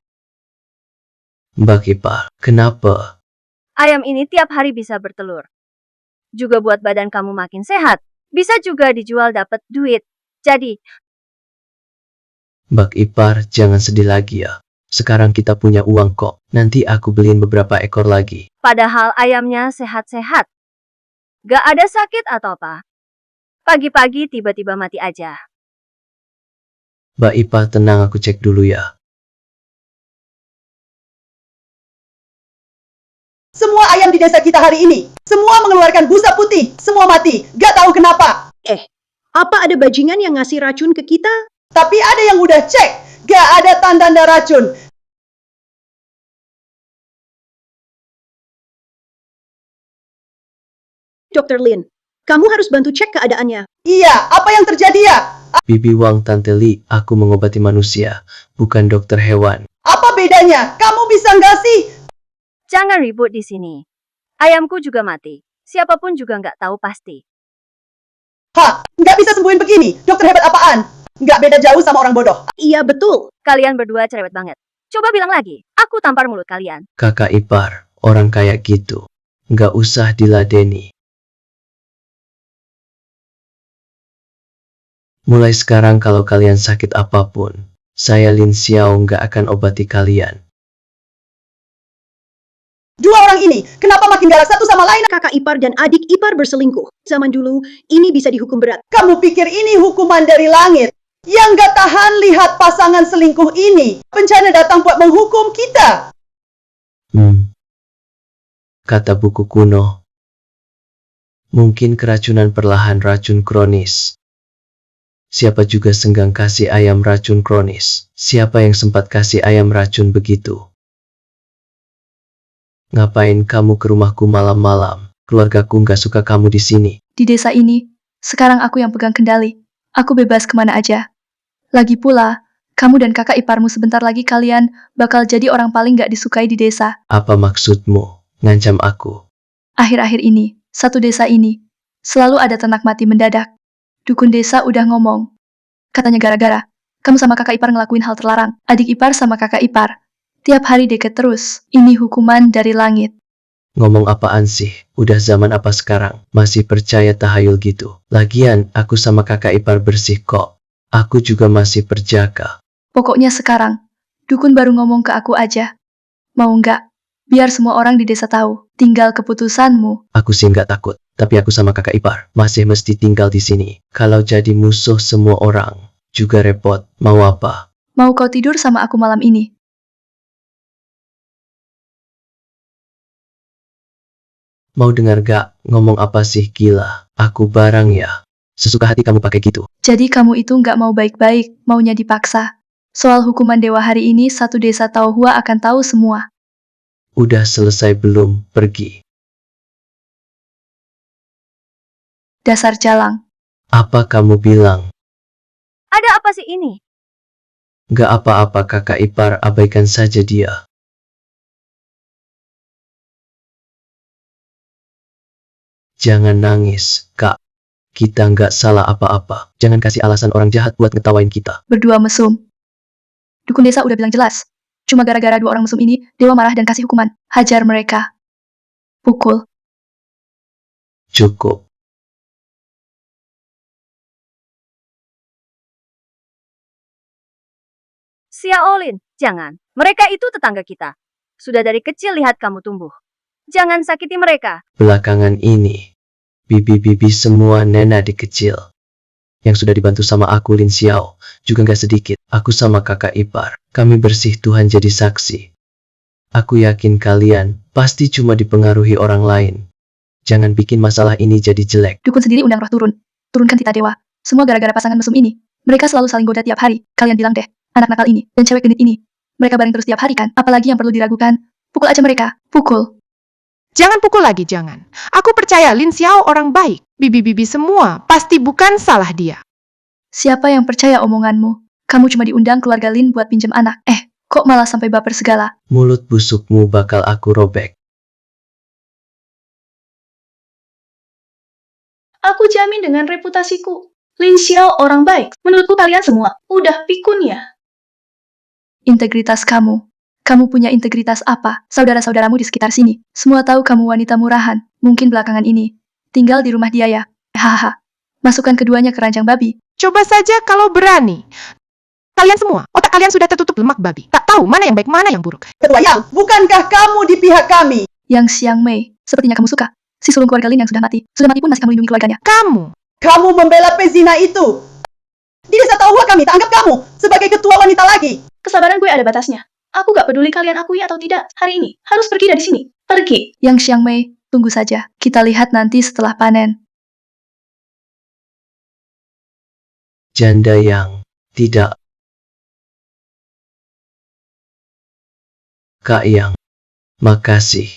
Mbak Ipar, kenapa? Ayam ini tiap hari bisa bertelur. Juga buat badan kamu makin sehat. Bisa juga dijual dapat duit. Jadi, Mbak Ipar, jangan sedih lagi ya. Sekarang kita punya uang kok. Nanti aku beliin beberapa ekor lagi. padahal ayamnya sehat-sehat. Gak ada sakit atau apa. Pagi-pagi tiba-tiba mati aja. Mbak Ipar, tenang, aku cek dulu ya. Semua ayam di desa kita hari ini, semua mengeluarkan busa putih, semua mati. Gak tahu kenapa. Apa ada bajingan yang ngasih racun ke kita? Tapi ada yang udah cek, gak ada tanda-tanda racun. Dr. Lin, kamu harus bantu cek keadaannya. Iya, apa yang terjadi ya? Bibi Wang, Tante Li, aku mengobati manusia, bukan dokter hewan. Apa bedanya? Kamu bisa nggak sih? Jangan ribut di sini. Ayamku juga mati. Siapapun juga nggak tahu pasti. Hah, nggak bisa sembuhin begini. Dokter hebat apaan? Nggak beda jauh sama orang bodoh. Iya betul. Kalian berdua cerewet banget. Coba bilang lagi. Aku tampar mulut kalian. Kakak ipar, orang kayak gitu. Nggak usah diladeni. Mulai sekarang kalau kalian sakit apapun, saya Lin Xiao nggak akan obati kalian. Dua orang ini, kenapa makin galak satu sama lain? Kakak ipar dan adik ipar berselingkuh. Zaman dulu, ini bisa dihukum berat. Kamu pikir ini hukuman dari langit? Yang nggak tahan lihat pasangan selingkuh ini. Bencana datang buat menghukum kita. Kata buku kuno. Mungkin keracunan perlahan, racun kronis. Siapa juga senggang kasih ayam racun kronis? Siapa yang sempat kasih ayam racun begitu? Ngapain kamu ke rumahku malam-malam? Keluargaku nggak suka kamu di sini. Di desa ini, sekarang aku yang pegang kendali. Aku bebas kemana aja. Lagi pula, kamu dan kakak iparmu sebentar lagi kalian bakal jadi orang paling gak disukai di desa. Apa maksudmu? Ngancam aku? Akhir-akhir ini, satu desa ini, selalu ada ternak mati mendadak. Dukun desa udah ngomong. Katanya gara-gara, kamu sama kakak ipar ngelakuin hal terlarang. Adik ipar sama kakak ipar. Tiap hari deket terus. Ini hukuman dari langit. Ngomong apaan sih? Udah zaman apa sekarang? Masih percaya tahayul gitu? Lagian, aku sama kakak ipar bersih kok. Aku juga masih perjaka. Pokoknya sekarang, dukun baru ngomong ke aku aja. Mau nggak? Biar semua orang di desa tahu. Tinggal keputusanmu. Aku sih nggak takut. Tapi aku sama kakak ipar masih mesti tinggal di sini. Kalau jadi musuh semua orang, juga repot. Mau apa? Mau kau tidur sama aku malam ini? Mau dengar gak? Ngomong apa sih, gila? Aku barang ya. Sesuka hati kamu pakai gitu. Jadi kamu itu nggak mau baik-baik, maunya dipaksa. Soal hukuman dewa hari ini, satu desa Taohua akan tahu semua. Udah selesai belum? Pergi. Dasar jalang. Apa kamu bilang? Ada apa sih ini? Gak apa-apa kakak ipar, abaikan saja dia. Jangan nangis, Kak. Kita nggak salah apa-apa. Jangan kasih alasan orang jahat buat ngetawain kita. Berdua mesum. Dukun desa udah bilang jelas. Cuma gara-gara dua orang mesum ini, dewa marah dan kasih hukuman. Hajar mereka. Pukul. Cukup. Xiaolin, jangan. Mereka itu tetangga kita. Sudah dari kecil lihat kamu tumbuh. Jangan sakiti mereka. Belakangan ini, bibi-bibi semua nena di kecil. Yang sudah dibantu sama aku Lin Xiao, juga nggak sedikit. Aku sama kakak ipar, kami bersih, Tuhan jadi saksi. Aku yakin kalian pasti cuma dipengaruhi orang lain. Jangan bikin masalah ini jadi jelek. Dukun sendiri undang roh turun. Turunkan tita dewa. Semua gara-gara pasangan mesum ini. Mereka selalu saling goda tiap hari. Kalian bilang deh, anak nakal ini dan cewek genit ini. Mereka bareng terus tiap hari kan? Apalagi yang perlu diragukan? Pukul aja mereka. Pukul. Jangan pukul lagi, jangan. Aku percaya Lin Xiao orang baik. Bibi-bibi semua pasti bukan salah dia. Siapa yang percaya omonganmu? Kamu cuma diundang keluarga Lin buat pinjam anak. Kok malah sampai baper segala? Mulut busukmu bakal aku robek. Aku jamin dengan reputasiku. Lin Xiao orang baik. Menurutku kalian semua udah pikun ya. Integritas kamu. Kamu punya integritas apa? Saudara-saudaramu di sekitar sini. Semua tahu kamu wanita murahan. Mungkin belakangan ini. Tinggal di rumah dia ya. Hahaha. Masukkan keduanya ke ranjang babi. Coba saja kalau berani. Kalian semua, otak kalian sudah tertutup lemak babi. Tak tahu mana yang baik, mana yang buruk. Ketua Yang, bukankah kamu di pihak kami? Yang Xiang Mei. Sepertinya kamu suka. Si sulung keluarga Lin yang sudah mati. Sudah mati pun masih kamu lindungi keluarganya. Kamu membela pezina itu. Di desa Tauhua kami tak anggap kamu sebagai ketua wanita lagi. Kesabaran gue ada batasnya. Aku gak peduli kalian akui atau tidak. Hari ini, harus pergi dari sini. Pergi. Yang Xiang Mei, tunggu saja. Kita lihat nanti setelah panen. Janda yang tidak. Kak Yang, makasih.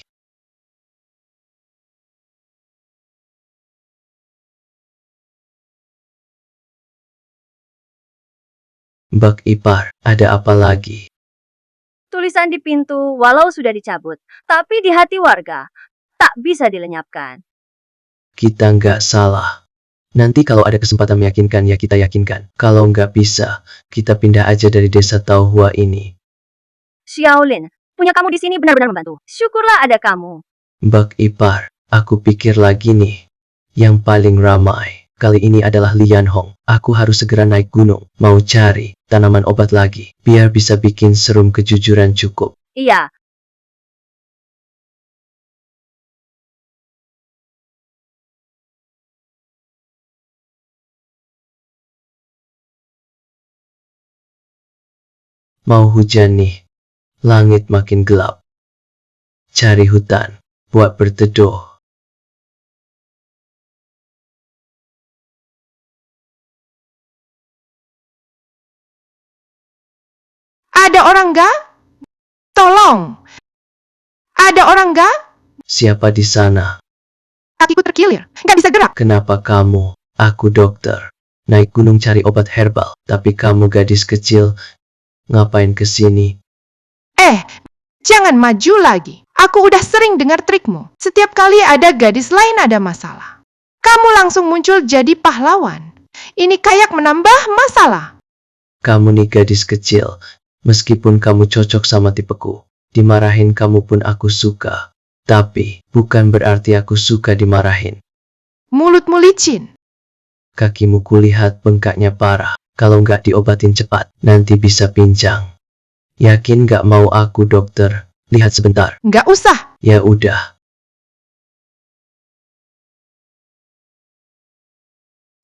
Bak Ipar, ada apa lagi? Tulisan di pintu walau sudah dicabut, tapi di hati warga tak bisa dilenyapkan. Kita nggak salah. Nanti kalau ada kesempatan meyakinkan ya kita yakinkan. Kalau nggak bisa, kita pindah aja dari desa Tauhua ini. Xiaolin, punya kamu di sini benar-benar membantu. Syukurlah ada kamu. Bak Ipar, aku pikir lagi nih. Yang paling ramai kali ini adalah Lian Hong. Aku harus segera naik gunung. Mau cari tanaman obat lagi. Biar bisa bikin serum kejujuran cukup. Iya. Mau hujan nih. Langit makin gelap. Cari hutan buat berteduh. Ada orang gak? Tolong. Ada orang gak? Siapa di sana? Kakiku terkilir. Gak bisa gerak. Kenapa kamu? Aku dokter. Naik gunung cari obat herbal. Tapi kamu gadis kecil. Ngapain kesini? Jangan maju lagi. Aku udah sering dengar trikmu. Setiap kali ada gadis lain ada masalah. Kamu langsung muncul jadi pahlawan. Ini kayak menambah masalah. Kamu nih gadis kecil. Meskipun kamu cocok sama tipeku. Dimarahin kamu pun aku suka. Tapi bukan berarti aku suka dimarahin. Mulutmu licin. Kakimu kulihat bengkaknya parah. Kalau nggak diobatin cepat, nanti bisa pincang. Yakin nggak mau aku dokter? Lihat sebentar. Nggak usah. Ya udah.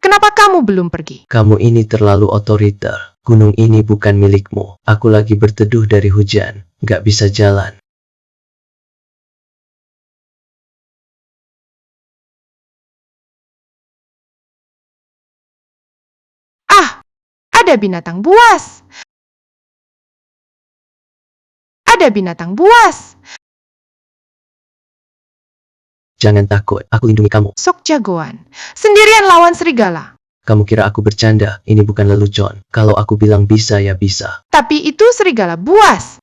Kenapa kamu belum pergi? Kamu ini terlalu otoriter. Gunung ini bukan milikmu. Aku lagi berteduh dari hujan. Nggak bisa jalan. Ada binatang buas. Ada binatang buas. Jangan takut, aku lindungi kamu. Sok jagoan. Sendirian lawan serigala. Kamu kira aku bercanda? Ini bukan lelucon. Kalau aku bilang bisa ya bisa. Tapi itu serigala buas.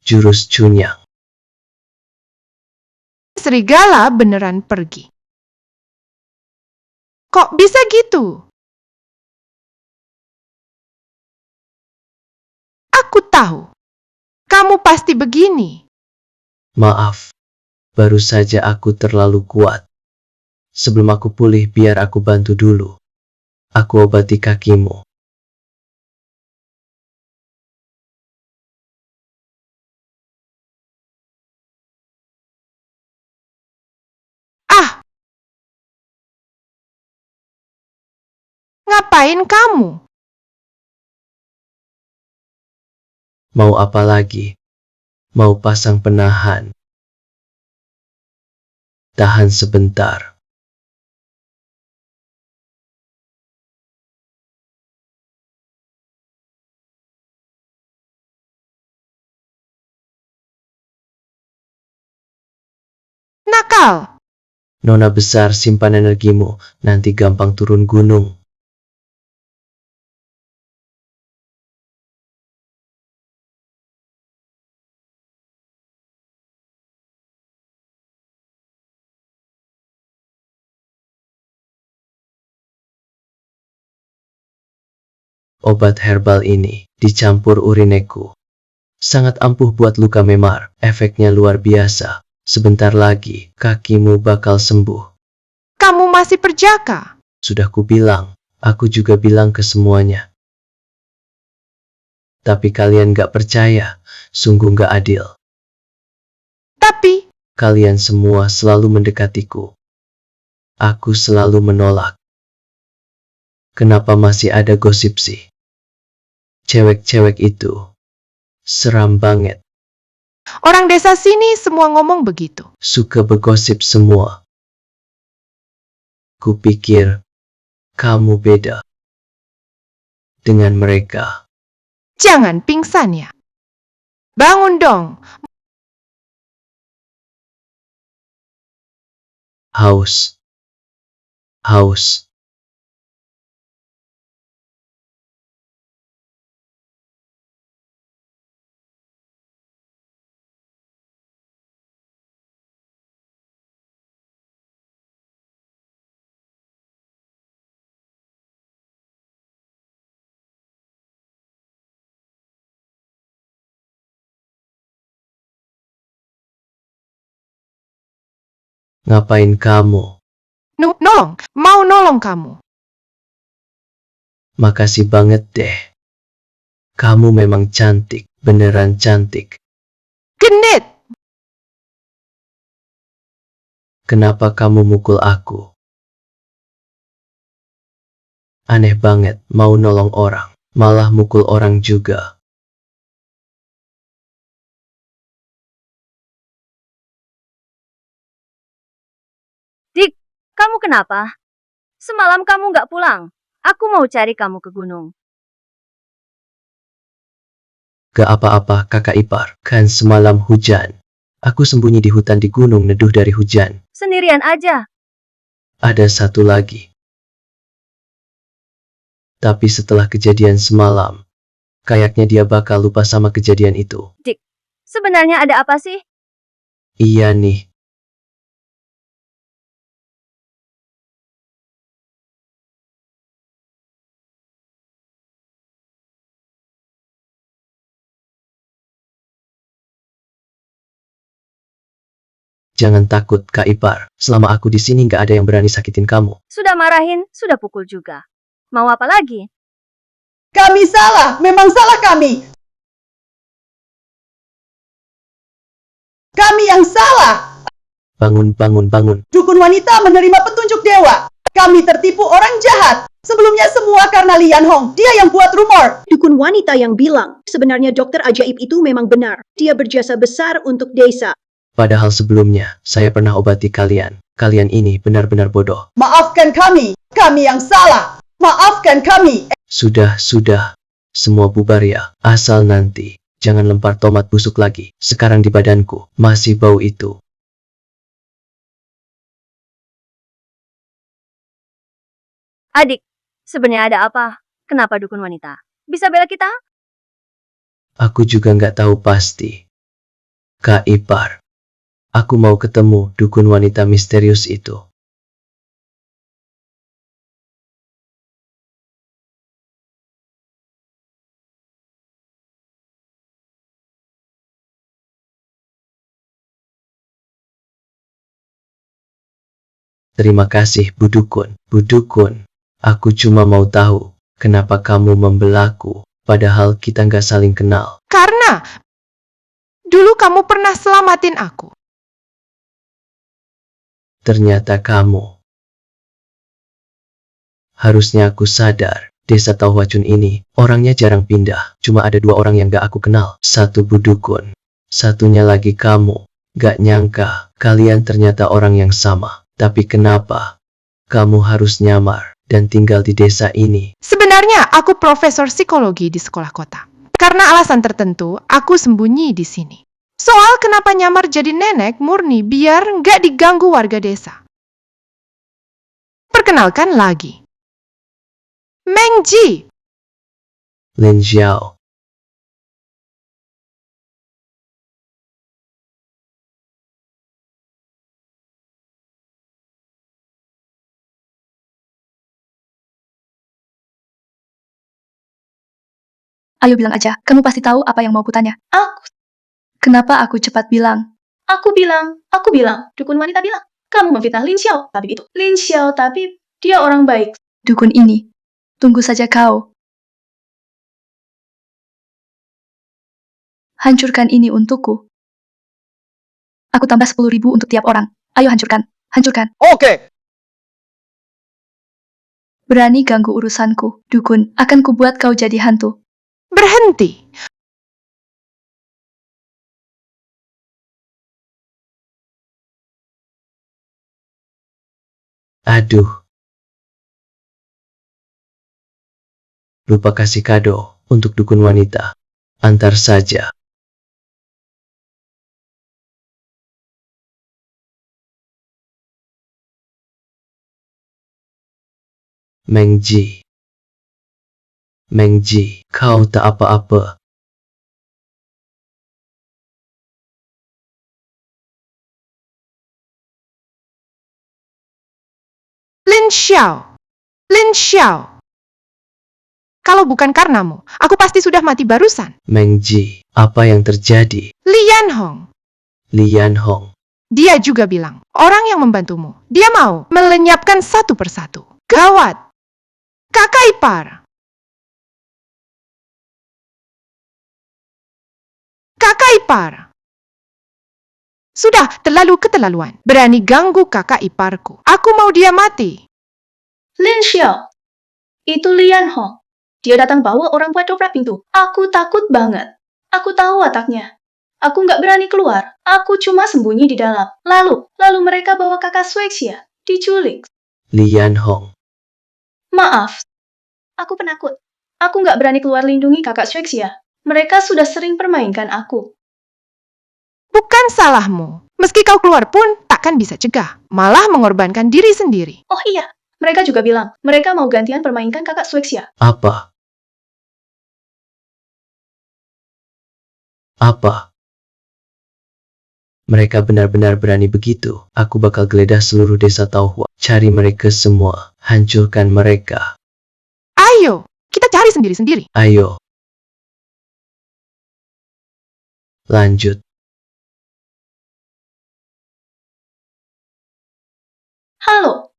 Jurus Cunyang. Serigala beneran pergi. Kok bisa gitu? Aku tahu. Kamu pasti begini. Maaf. Baru saja aku terlalu kuat. Sebelum aku pulih biar aku bantu dulu. Aku obati kakimu. Ngapain kamu? Mau apa lagi? Mau pasang penahan? Tahan sebentar. Nakal. Nona besar simpan energimu, nanti gampang turun gunung. Obat herbal ini dicampur urineku. Sangat ampuh buat luka memar, efeknya luar biasa. Sebentar lagi, kakimu bakal sembuh. Kamu masih perjaka. Sudah kubilang, aku juga bilang ke semuanya. Tapi kalian gak percaya, sungguh gak adil. Tapi, Kalian semua selalu mendekatiku. Aku selalu menolak. Kenapa masih ada gosip sih? Cewek-cewek itu seram banget. orang desa sini semua ngomong begitu. Suka bergosip semua. Kupikir kamu beda dengan mereka. Jangan pingsan ya. Bangun dong. Haus. Haus. Ngapain kamu? Nolong, mau nolong kamu. Makasih banget deh. Kamu memang cantik, beneran cantik. Genit. Kenapa kamu mukul aku? Aneh banget, mau nolong orang, malah mukul orang juga. Dik, kamu kenapa? Semalam kamu nggak pulang. Aku mau cari kamu ke gunung. Gak apa-apa kakak ipar, kan semalam hujan. Aku sembunyi di hutan di gunung neduh dari hujan. Sendirian aja. Ada satu lagi. Tapi setelah kejadian semalam, kayaknya dia bakal lupa sama kejadian itu. Dik, sebenarnya ada apa sih? Iya nih. Jangan takut Kak Ipar, selama aku di sini gak ada yang berani sakitin kamu. Sudah marahin, sudah pukul juga. Mau apa lagi? Kami salah, memang salah kami. Kami yang salah. Bangun, bangun, bangun. Dukun wanita menerima petunjuk dewa. Kami tertipu orang jahat. Sebelumnya semua karena Lian Hong. Dia yang buat rumor. Dukun wanita yang bilang, sebenarnya dokter ajaib itu memang benar. Dia berjasa besar untuk desa. Padahal sebelumnya, saya pernah obati kalian. Kalian ini benar-benar bodoh. Maafkan kami. Kami yang salah. Maafkan kami. Sudah. Semua bubar ya. Asal nanti, jangan lempar tomat busuk lagi. Sekarang di badanku, masih bau itu. Adik, sebenarnya ada apa? Kenapa dukun wanita? Bisa bela kita? Aku juga nggak tahu pasti. Kak Ipar, aku mau ketemu dukun wanita misterius itu. Terima kasih Bu Dukun. Bu Dukun, aku cuma mau tahu, kenapa kamu membelaku, padahal kita nggak saling kenal. Karena dulu kamu pernah selamatin aku. Ternyata kamu. Harusnya aku sadar, desa Tauhwacun ini, orangnya jarang pindah. Cuma ada 2 orang yang gak aku kenal. Satu Bu Dukun, satunya lagi kamu. Gak nyangka, kalian ternyata orang yang sama. Tapi kenapa kamu harus nyamar dan tinggal di desa ini? Sebenarnya aku profesor psikologi di sekolah kota. Karena alasan tertentu, aku sembunyi di sini. Soal kenapa nyamar jadi nenek murni biar nggak diganggu warga desa. Perkenalkan lagi. Meng Ji. Lin Xiao. Ayo bilang aja, kamu pasti tahu apa yang mau kutanya. Kenapa aku cepat bilang? Aku bilang, dukun wanita bilang, kamu memfitnah Lin Xiao tabib itu. Lin Xiao tabib, dia orang baik. Dukun ini. Tunggu saja kau. Hancurkan ini untukku. Aku tambah 10.000 untuk tiap orang. Ayo hancurkan. Hancurkan. Oke. Berani ganggu urusanku, dukun. Akan kubuat kau jadi hantu. Berhenti. Aduh. Lupa kasih kado untuk dukun wanita. Antar saja. Meng Ji. Meng Ji, kau tak apa-apa. Lin Xiao. Lin Xiao. Kalau bukan karenamu, aku pasti sudah mati barusan. Meng Ji, apa yang terjadi? Lian Hong. Lian Hong. Dia juga bilang, orang yang membantumu, dia mau melenyapkan satu persatu. Gawat. Kakak ipar. Kakak ipar. Sudah terlalu keterlaluan. Berani ganggu kakak iparku. Aku mau dia mati. Lin Xiao. Itu Lian Hong. Dia datang bawa orang buat dobrak pintu. Aku takut banget. Aku tahu wataknya. Aku nggak berani keluar. Aku cuma sembunyi di dalam. Lalu mereka bawa kakak Swexia. Diculik. Lian Hong. Maaf. Aku penakut. Aku nggak berani keluar lindungi kakak Swexia. Mereka sudah sering permainkan aku. Bukan salahmu. Meski kau keluar pun takkan bisa cegah. Malah mengorbankan diri sendiri. Oh iya. Mereka juga bilang, mereka mau gantian permainkan kakak Swexia. Apa? Apa? Mereka benar-benar berani begitu. Aku bakal geledah seluruh desa Taohua. Cari mereka semua. Hancurkan mereka. Ayo, kita cari sendiri-sendiri. Ayo. Lanjut. Halo.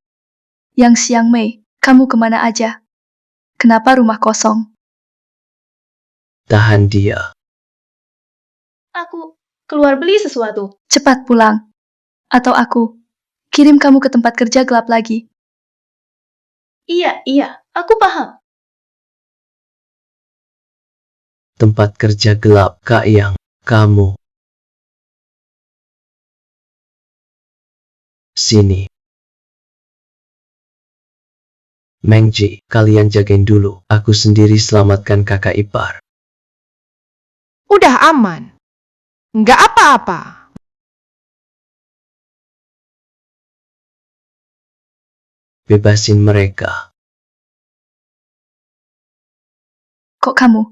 Yang Xiang Mei, kamu kemana aja? Kenapa rumah kosong? Tahan dia. Aku keluar beli sesuatu. Cepat pulang. Atau aku kirim kamu ke tempat kerja gelap lagi. Iya, aku paham. Tempat kerja gelap, Kak Yang. Kamu. Sini. Meng Ji, kalian jagain dulu. Aku sendiri selamatkan kakak ipar. Udah aman. Nggak apa-apa. Bebasin mereka. Kok kamu?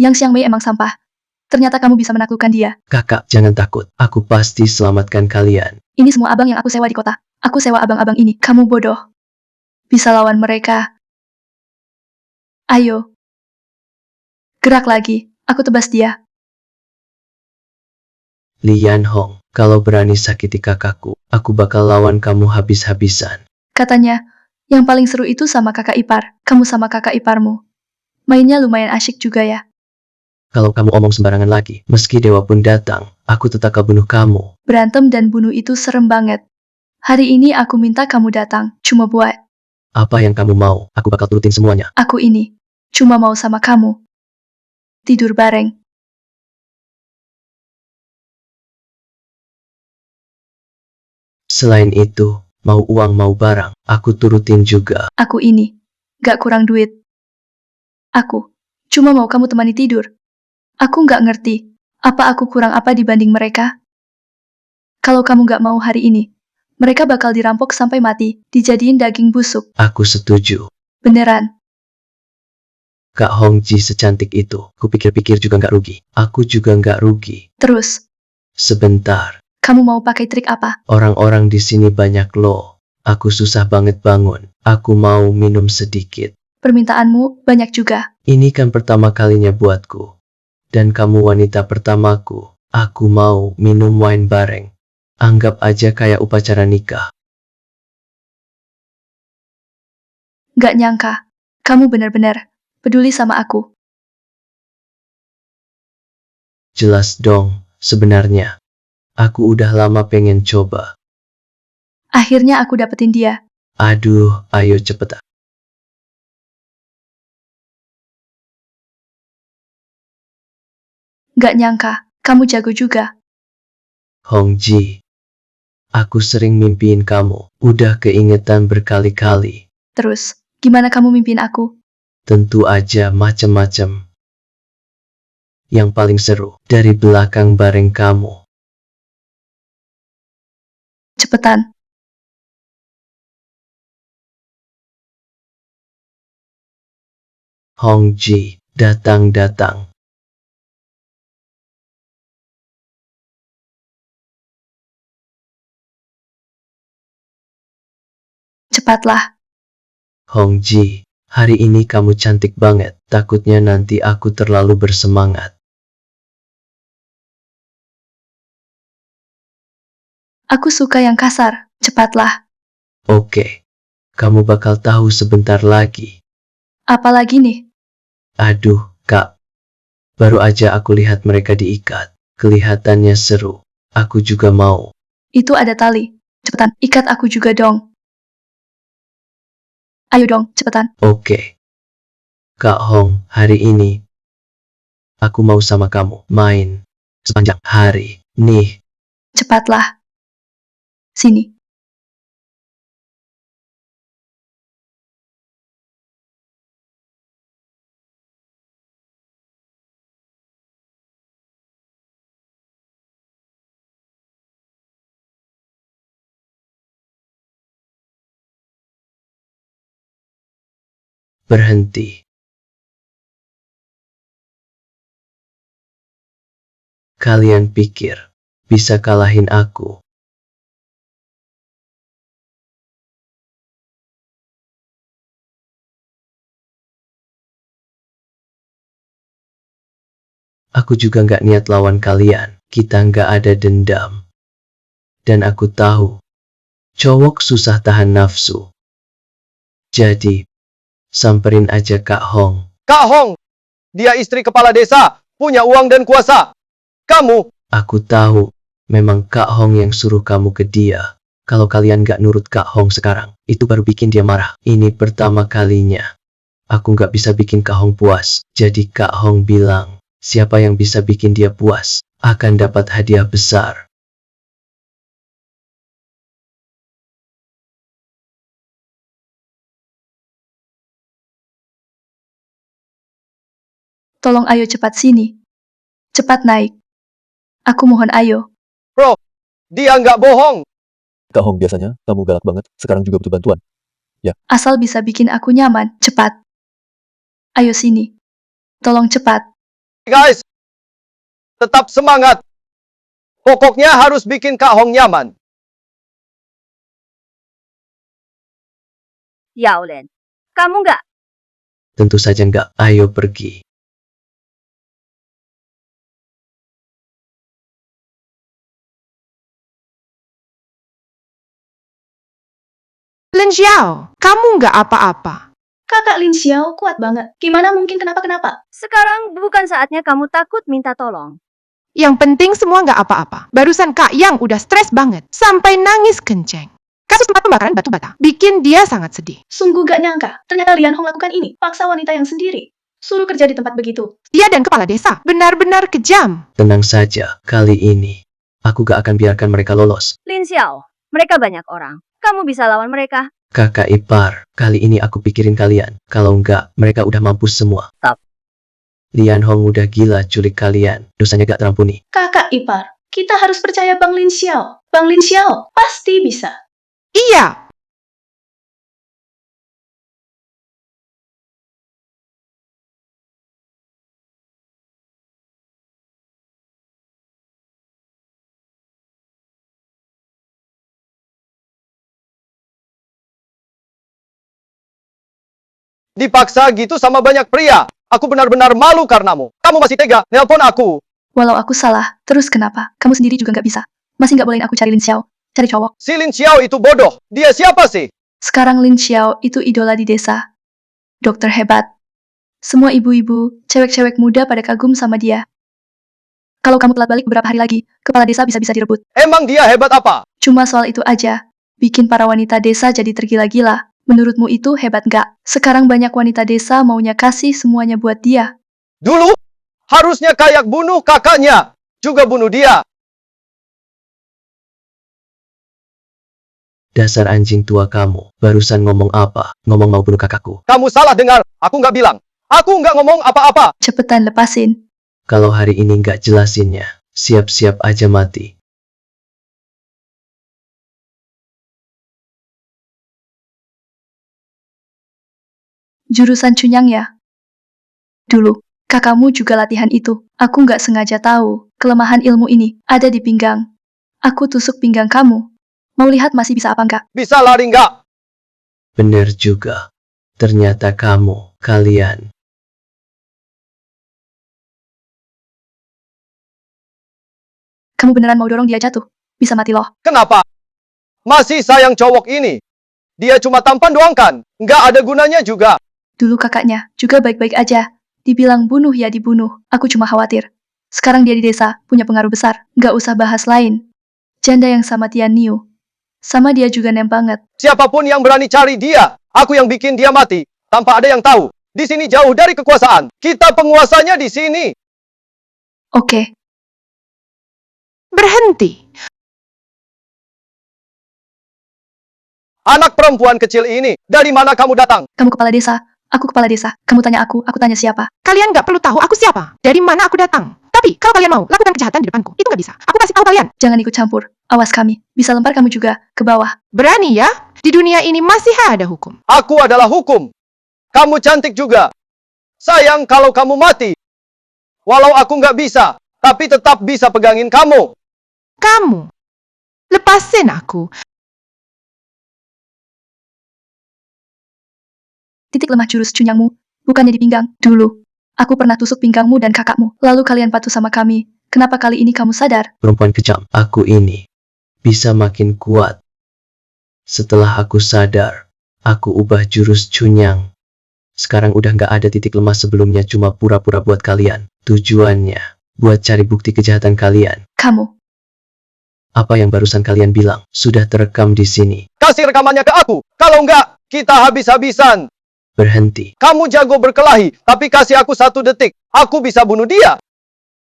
Yang Xiang Mei emang sampah. Ternyata kamu bisa menaklukkan dia. Kakak, jangan takut. Aku pasti selamatkan kalian. Ini semua abang yang aku sewa di kota. Aku sewa abang-abang ini. Kamu bodoh. Bisa lawan mereka. Ayo. Gerak lagi. Aku tebas dia. Lian Hong, kalau berani sakiti kakakku, aku bakal lawan kamu habis-habisan. Katanya, yang paling seru itu sama kakak ipar. Kamu sama kakak iparmu. Mainnya lumayan asyik juga ya. Kalau kamu omong sembarangan lagi, meski dewa pun datang, aku tetap akan bunuh kamu. Berantem dan bunuh itu serem banget. Hari ini aku minta kamu datang. Cuma buat. Apa yang kamu mau, aku bakal turutin semuanya. Aku ini. Cuma mau sama kamu. Tidur bareng. Selain itu, mau uang mau barang, aku turutin juga. Aku ini. Gak kurang duit. Aku. Cuma mau kamu temani tidur. Aku nggak ngerti, apa aku kurang apa dibanding mereka? Kalau kamu nggak mau hari ini, mereka bakal dirampok sampai mati, dijadiin daging busuk. Aku setuju. Beneran. Kak Hong Ji secantik itu, kupikir-pikir juga nggak rugi. Aku juga nggak rugi. Terus, Sebentar, kamu mau pakai trik apa? orang-orang di sini banyak loh. Aku susah banget bangun. Aku mau minum sedikit. Permintaanmu banyak juga. Ini kan pertama kalinya buatku. Dan kamu wanita pertamaku. Aku mau minum wine bareng. Anggap aja kayak upacara nikah. Gak nyangka, kamu benar-benar peduli sama aku. Jelas dong, sebenarnya. Aku udah lama pengen coba. Akhirnya aku dapetin dia. Aduh, ayo cepetan. Gak nyangka, kamu jago juga. Hongji. Aku sering mimpiin kamu. Udah keingetan berkali-kali. Terus, gimana kamu mimpiin aku? Tentu aja macem-macem. Yang paling seru, dari belakang bareng kamu. Cepetan. Hongji, datang-datang. Cepatlah. Hongji, hari ini kamu cantik banget. Takutnya nanti aku terlalu bersemangat. Aku suka yang kasar. Cepatlah. Oke. Kamu bakal tahu sebentar lagi. Apalagi nih? Aduh, Kak. Baru aja aku lihat mereka diikat. Kelihatannya seru. Aku juga mau. Itu ada tali. Cepetan, ikat aku juga dong. Ayo dong, cepetan. Oke. Kak Hong, hari ini aku mau sama kamu main sepanjang hari. Nih, Cepatlah. Sini. berhenti. Kalian pikir bisa kalahin aku? Aku juga nggak niat lawan kalian. Kita nggak ada dendam. Dan aku tahu, cowok susah tahan nafsu. Jadi, samperin aja Kak Hong. Kak Hong, dia istri kepala desa, punya uang dan kuasa. Kamu, Aku tahu, memang Kak Hong yang suruh kamu ke dia. Kalau kalian nggak nurut Kak Hong sekarang, itu baru bikin dia marah. Ini pertama kalinya. Aku nggak bisa bikin Kak Hong puas. Jadi Kak Hong bilang, siapa yang bisa bikin dia puas, akan dapat hadiah besar. Tolong ayo cepat sini. Cepat naik. Aku mohon ayo. bro, dia nggak bohong. Kak Hong, biasanya kamu galak banget, sekarang juga butuh bantuan. Asal bisa bikin aku nyaman. Cepat. Ayo sini. Tolong cepat. Guys, tetap semangat. Pokoknya harus bikin Kak Hong nyaman. Yaolen, kamu nggak Tentu saja nggak. Ayo pergi. Lin Xiao, kamu nggak apa-apa. Kakak Lin Xiao kuat banget. Gimana mungkin kenapa-kenapa? sekarang bukan saatnya kamu takut minta tolong. Yang penting semua nggak apa-apa. Barusan Kak Yang udah stres banget, sampai nangis kenceng. Kasus tempat pembakaran batu bata bikin dia sangat sedih. Sungguh gak nyangka, ternyata Lian Hong lakukan ini. Paksa wanita yang sendiri. Suruh kerja di tempat begitu. Dia dan kepala desa benar-benar kejam. Tenang saja, kali ini aku gak akan biarkan mereka lolos. Lin Xiao, mereka banyak orang. Kamu bisa lawan mereka. Kakak ipar, kali ini aku pikirin kalian. Kalau enggak, mereka udah mampus semua. Stop. Lian Hong udah gila culik kalian. Dosanya gak terampuni. Kakak ipar, kita harus percaya Bang Lin Xiao. Bang Lin Xiao pasti bisa. Iya, Dipaksa gitu sama banyak pria. Aku benar-benar malu karenamu. Kamu masih tega nelpon aku. Walau aku salah, terus kenapa? Kamu sendiri juga nggak bisa. Masih nggak bolehin aku cari Lin Xiao, cari cowok. Si Lin Xiao itu bodoh. Dia siapa sih? Sekarang Lin Xiao itu idola di desa. Dokter hebat. Semua ibu-ibu, cewek-cewek muda pada kagum sama dia. Kalau kamu telat balik beberapa hari lagi, kepala desa bisa-bisa direbut. Emang dia hebat apa? Cuma soal itu aja. Bikin para wanita desa jadi tergila-gila. Menurutmu itu hebat nggak? Sekarang banyak wanita desa maunya kasih semuanya buat dia. Dulu, harusnya kayak bunuh kakaknya. Juga bunuh dia. Dasar anjing tua kamu, barusan ngomong apa? Ngomong mau bunuh kakakku. Kamu salah dengar. Aku nggak bilang. Aku nggak ngomong apa-apa. Cepetan lepasin. Kalau hari ini nggak jelasinnya, siap-siap aja mati. Jurusan Cunyang ya? Dulu, kakakmu juga latihan itu. Aku nggak sengaja tahu, kelemahan ilmu ini ada di pinggang. Aku tusuk pinggang kamu. Mau lihat masih bisa apa nggak? Bisa lari nggak? Bener juga. Ternyata kalian. Kamu beneran mau dorong dia jatuh? Bisa mati loh. Kenapa? Masih sayang cowok ini. Dia cuma tampan doang kan? Nggak ada gunanya juga. Dulu kakaknya juga baik-baik aja. Dibilang bunuh ya dibunuh. Aku cuma khawatir. Sekarang dia di desa, punya pengaruh besar. Nggak usah bahas lain. Janda yang sama Tian Niu. Sama dia juga nem banget. Siapapun yang berani cari dia, aku yang bikin dia mati. Tanpa ada yang tahu. Di sini jauh dari kekuasaan. Kita penguasanya di sini. Oke. Berhenti. Anak perempuan kecil ini, dari mana kamu datang? Kamu kepala desa. Aku kepala desa. Kamu tanya aku tanya siapa. Kalian nggak perlu tahu aku siapa, dari mana aku datang. Tapi kalau kalian mau lakukan kejahatan di depanku, itu nggak bisa. Aku kasih tahu kalian. Jangan ikut campur. Awas kami. Bisa lempar kamu juga ke bawah. Berani ya? Di dunia ini masih ada hukum. Aku adalah hukum. Kamu cantik juga. Sayang kalau kamu mati. Walau aku nggak bisa, tapi tetap bisa pegangin kamu. Kamu. Lepasin aku. Titik lemah jurus cunyangmu. Bukannya di pinggang. Dulu. Aku pernah tusuk pinggangmu dan kakakmu. Lalu kalian patuh sama kami. Kenapa kali ini kamu sadar? Perempuan kejam, aku ini bisa makin kuat. Setelah aku sadar, aku ubah jurus cunyang. Sekarang udah nggak ada titik lemah sebelumnya, cuma pura-pura buat kalian. Tujuannya, buat cari bukti kejahatan kalian. Kamu. Apa yang barusan kalian bilang, sudah terekam di sini. Kasih rekamannya ke aku. Kalau nggak, kita habis-habisan. Berhenti. Kamu jago berkelahi, tapi kasih aku 1 detik. Aku bisa bunuh dia.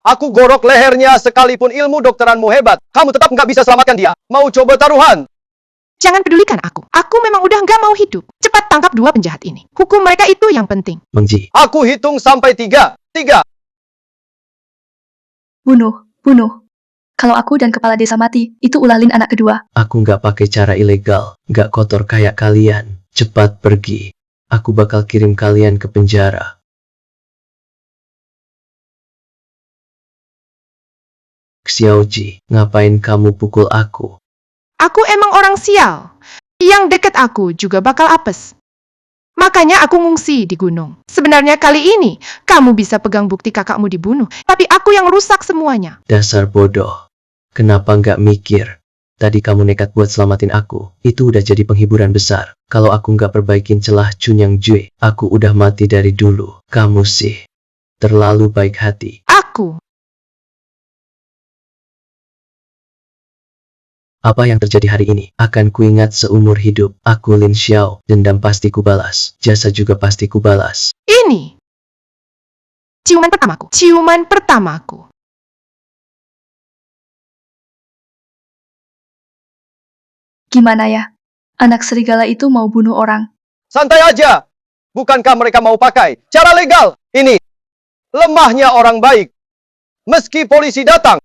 Aku gorok lehernya sekalipun ilmu dokteranmu hebat. Kamu tetap nggak bisa selamatkan dia. Mau coba taruhan? Jangan pedulikan aku. Aku memang udah nggak mau hidup. Cepat tangkap 2 penjahat ini. Hukum mereka itu yang penting. Mengji. Aku hitung sampai 3. 3. Bunuh. Bunuh. Kalau aku dan kepala desa mati, itu ulah Lin anak kedua. Aku nggak pakai cara ilegal, nggak kotor kayak kalian. Cepat pergi. Aku bakal kirim kalian ke penjara. Xiaoji, ngapain kamu pukul aku? Aku emang orang sial. Yang deket aku juga bakal apes. Makanya aku ngungsi di gunung. Sebenarnya kali ini, kamu bisa pegang bukti kakakmu dibunuh. Tapi aku yang rusak semuanya. Dasar bodoh. Kenapa nggak mikir? Tadi kamu nekat buat selamatin aku. Itu udah jadi penghiburan besar. Kalau aku nggak perbaikin celah Cunyang Jue, aku udah mati dari dulu. Kamu sih terlalu baik hati. Aku. Apa yang terjadi hari ini akan kuingat seumur hidup. Aku Lin Xiao, dendam pasti kubalas. Jasa juga pasti kubalas. Ini. Ciuman pertamaku. Ciuman pertamaku. Gimana ya? Anak serigala itu mau bunuh orang. Santai aja. Bukankah mereka mau pakai cara legal? Ini lemahnya orang baik. Meski polisi datang,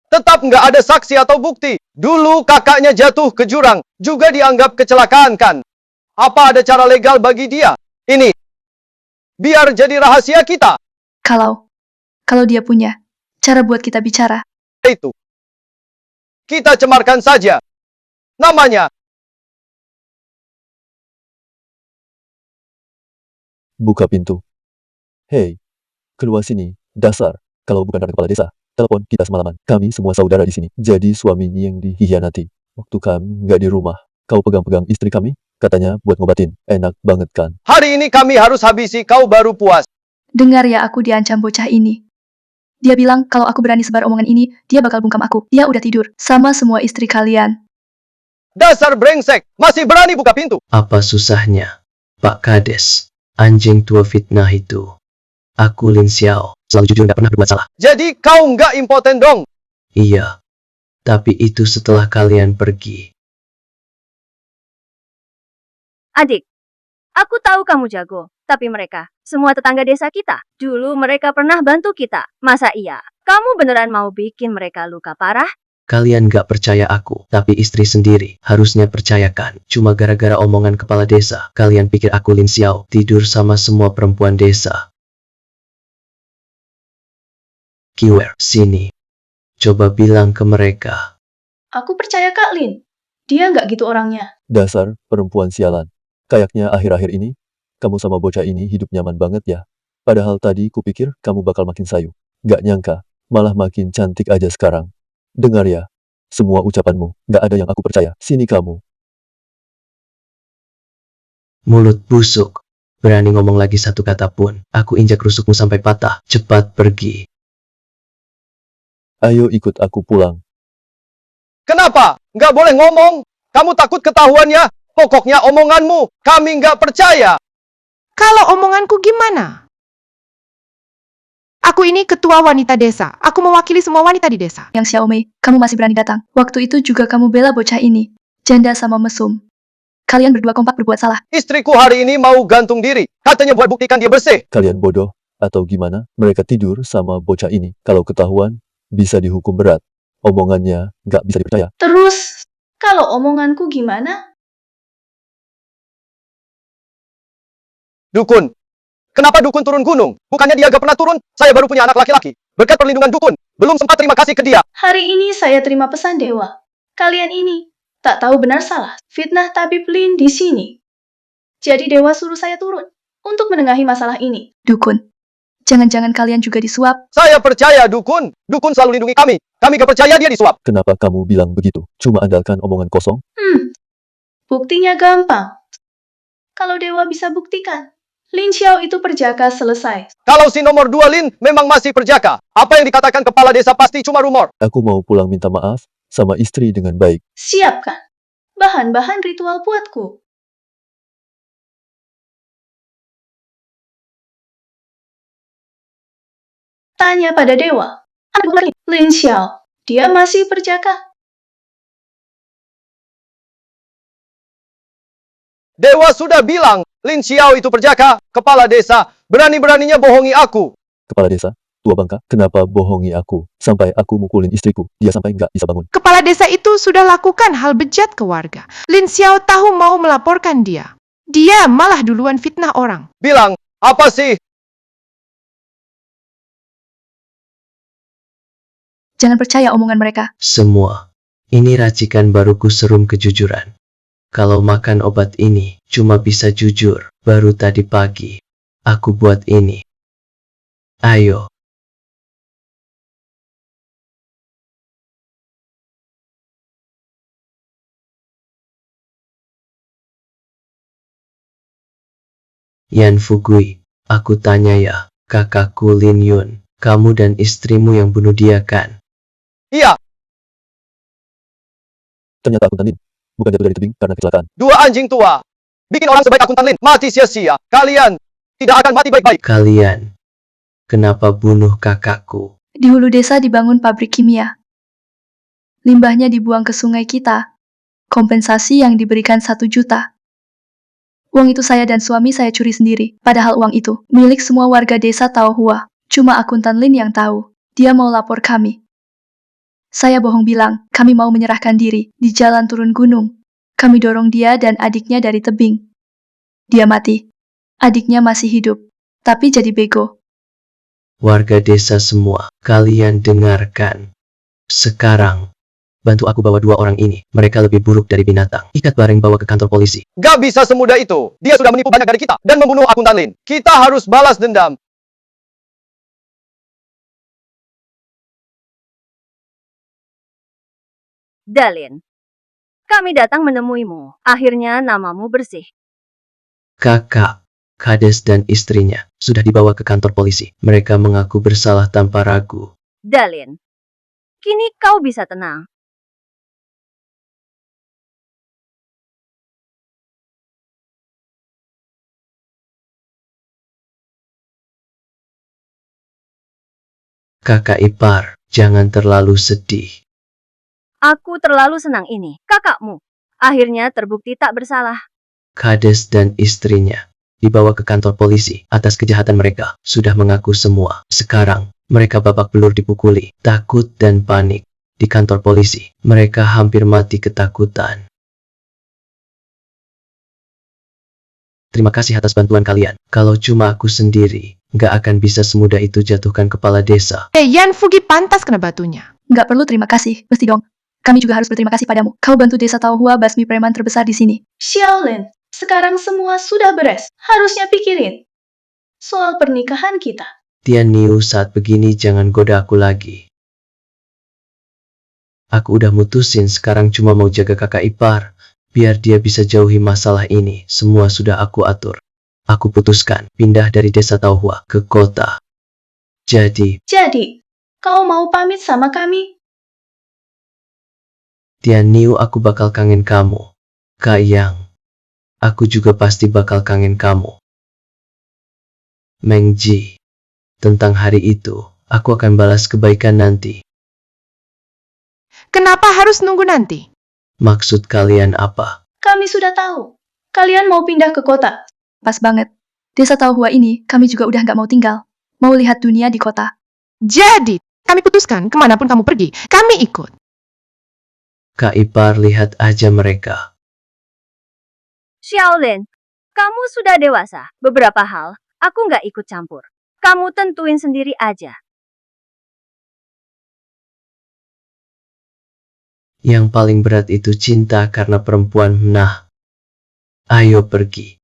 tetap nggak ada saksi atau bukti. Dulu kakaknya jatuh ke jurang, juga dianggap kecelakaan kan? Apa ada cara legal bagi dia? Ini biar jadi rahasia kita. Kalau dia punya cara buat kita bicara. Itu kita cemarkan saja. Namanya buka pintu. Hei, keluar sini, dasar. Kalau bukan karena kepala desa, telepon kita semalaman. Kami semua saudara di sini. Jadi suaminya yang dihianati. Waktu kami nggak di rumah, kau pegang-pegang istri kami, katanya buat ngobatin. Enak banget kan? Hari ini kami harus habisi kau baru puas. Dengar ya, aku diancam bocah ini. Dia bilang kalau aku berani sebar omongan ini, dia bakal bungkam aku. Dia udah tidur sama semua istri kalian. Dasar brengsek, masih berani buka pintu. Apa susahnya, Pak Kades? Anjing tua fitnah itu. Aku Lin Xiao, selalu jujur gak pernah berbuat salah. Jadi kau nggak impoten dong. Iya. Tapi itu setelah kalian pergi. Adik, aku tahu kamu jago, tapi mereka, semua tetangga desa kita, dulu mereka pernah bantu kita. Masa iya? Kamu beneran mau bikin mereka luka parah? Kalian gak percaya aku, tapi istri sendiri harusnya percayakan. Cuma gara-gara omongan kepala desa, kalian pikir aku Lin Xiao tidur sama semua perempuan desa. Kiwer, sini. Coba bilang ke mereka. Aku percaya Kak Lin. Dia nggak gitu orangnya. Dasar perempuan sialan. Kayaknya akhir-akhir ini, kamu sama bocah ini hidup nyaman banget ya. Padahal tadi kupikir kamu bakal makin sayu. Gak nyangka, malah makin cantik aja sekarang. Dengar ya, semua ucapanmu, gak ada yang aku percaya. Sini kamu. Mulut busuk. Berani ngomong lagi satu kata pun, aku injak rusukmu sampai patah. Cepat pergi. Ayo ikut aku pulang. Kenapa? Nggak boleh ngomong. Kamu takut ketahuannya. Pokoknya omonganmu, kami nggak percaya. Kalau omonganku gimana? Aku ini ketua wanita desa. Aku mewakili semua wanita di desa. Yang Xiaomei, kamu masih berani datang. Waktu itu juga kamu bela bocah ini. Janda sama mesum. Kalian berdua kompak berbuat salah. Istriku hari ini mau gantung diri. Katanya buat buktikan dia bersih. Kalian bodoh, atau gimana? Mereka tidur sama bocah ini. Kalau ketahuan, bisa dihukum berat. Omongannya gak bisa dipercaya. Terus, kalau omonganku gimana? Dukun. Kenapa dukun turun gunung? Bukannya dia gak pernah turun? Saya baru punya anak laki-laki. Berkat perlindungan dukun. Belum sempat terima kasih ke dia. Hari ini saya terima pesan dewa. Kalian ini tak tahu benar salah. Fitnah tabib Lin di sini. Jadi dewa suruh saya turun untuk menengahi masalah ini. Dukun. Jangan-jangan kalian juga disuap. Saya percaya dukun. Dukun selalu lindungi kami. Kami gak percaya dia disuap. Kenapa kamu bilang begitu? Cuma andalkan omongan kosong? Buktinya gampang. Kalau dewa bisa buktikan, Lin Xiao itu perjaka selesai. Kalau si nomor 2 Lin memang masih perjaka. Apa yang dikatakan kepala desa pasti cuma rumor. Aku mau pulang minta maaf sama istri dengan baik. Siapkan bahan-bahan ritual buatku. Tanya pada dewa. Anak Lin Xiao, dia masih perjaka. Dewa sudah bilang, Lin Xiao itu perjaka, kepala desa, berani-beraninya bohongi aku. Kepala desa, tua bangka, kenapa bohongi aku? Sampai aku mukulin istriku, dia sampai nggak bisa bangun. Kepala desa itu sudah lakukan hal bejat ke warga. Lin Xiao tahu mau melaporkan dia. Dia malah duluan fitnah orang. Bilang, apa sih? Jangan percaya omongan mereka. Semua. Ini racikan baruku serum kejujuran. Kalau makan obat ini, cuma bisa jujur. Baru tadi pagi, aku buat ini. Ayo. Yan Fugui, aku tanya ya, kakakku Lin Yun, kamu dan istrimu yang bunuh dia kan? Iya, Ternyata aku Lin, bukan jatuh dari tebing karena kecelakaan. 2 anjing tua. Bikin orang sebaik akuntan Lin mati sia-sia. Kalian tidak akan mati baik-baik. Kalian, kenapa bunuh kakakku? Di hulu desa dibangun pabrik kimia. Limbahnya dibuang ke sungai kita. Kompensasi yang diberikan 1 juta. Uang itu saya dan suami saya curi sendiri. Padahal uang itu milik semua warga desa Taohua. Cuma akuntan Lin yang tahu. Dia mau lapor kami. Saya bohong bilang, kami mau menyerahkan diri di jalan turun gunung. Kami dorong dia dan adiknya dari tebing. Dia mati. Adiknya masih hidup, tapi jadi bego. Warga desa semua, kalian dengarkan. Sekarang, bantu aku bawa 2 orang ini. Mereka lebih buruk dari binatang. Ikat bareng bawa ke kantor polisi. Gak bisa semudah itu. Dia sudah menipu banyak dari kita dan membunuh akuntan Lin. Kita harus balas dendam. Dalin, kami datang menemuimu. Akhirnya namamu bersih. Kakak, Kades dan istrinya sudah dibawa ke kantor polisi. Mereka mengaku bersalah tanpa ragu. Dalin, kini kau bisa tenang. Kakak ipar, jangan terlalu sedih. Aku terlalu senang ini. Kakakmu akhirnya terbukti tak bersalah. Kades dan istrinya dibawa ke kantor polisi atas kejahatan mereka. Sudah mengaku semua. Sekarang, mereka babak belur dipukuli, takut dan panik. Di kantor polisi, mereka hampir mati ketakutan. Terima kasih atas bantuan kalian. Kalau cuma aku sendiri, nggak akan bisa semudah itu jatuhkan kepala desa. Yan Fugi pantas kena batunya. Nggak perlu terima kasih, mesti dong. Kami juga harus berterima kasih padamu. Kau bantu desa Taohua basmi preman terbesar di sini. Xiaolin, sekarang semua sudah beres. Harusnya pikirin soal pernikahan kita. Tian Niu, saat begini jangan goda aku lagi. Aku udah mutusin sekarang cuma mau jaga kakak ipar. Biar dia bisa jauhi masalah ini. Semua sudah aku atur. Aku putuskan pindah dari desa Taohua ke kota. Jadi, Kau mau pamit sama kami? Tian Niu, aku bakal kangen kamu. Kak Yang, aku juga pasti bakal kangen kamu. Meng Ji, tentang hari itu, aku akan balas kebaikan nanti. Kenapa harus nunggu nanti? Maksud kalian apa? Kami sudah tahu. Kalian mau pindah ke kota. Pas banget. Desa Taohua ini kami juga udah nggak mau tinggal. Mau lihat dunia di kota. Jadi, kami putuskan kemanapun kamu pergi, kami ikut. Kak ipar, lihat aja mereka. Xiaolin, kamu sudah dewasa. Beberapa hal, aku nggak ikut campur. Kamu tentuin sendiri aja. Yang paling berat itu cinta karena perempuan. Nah, ayo pergi.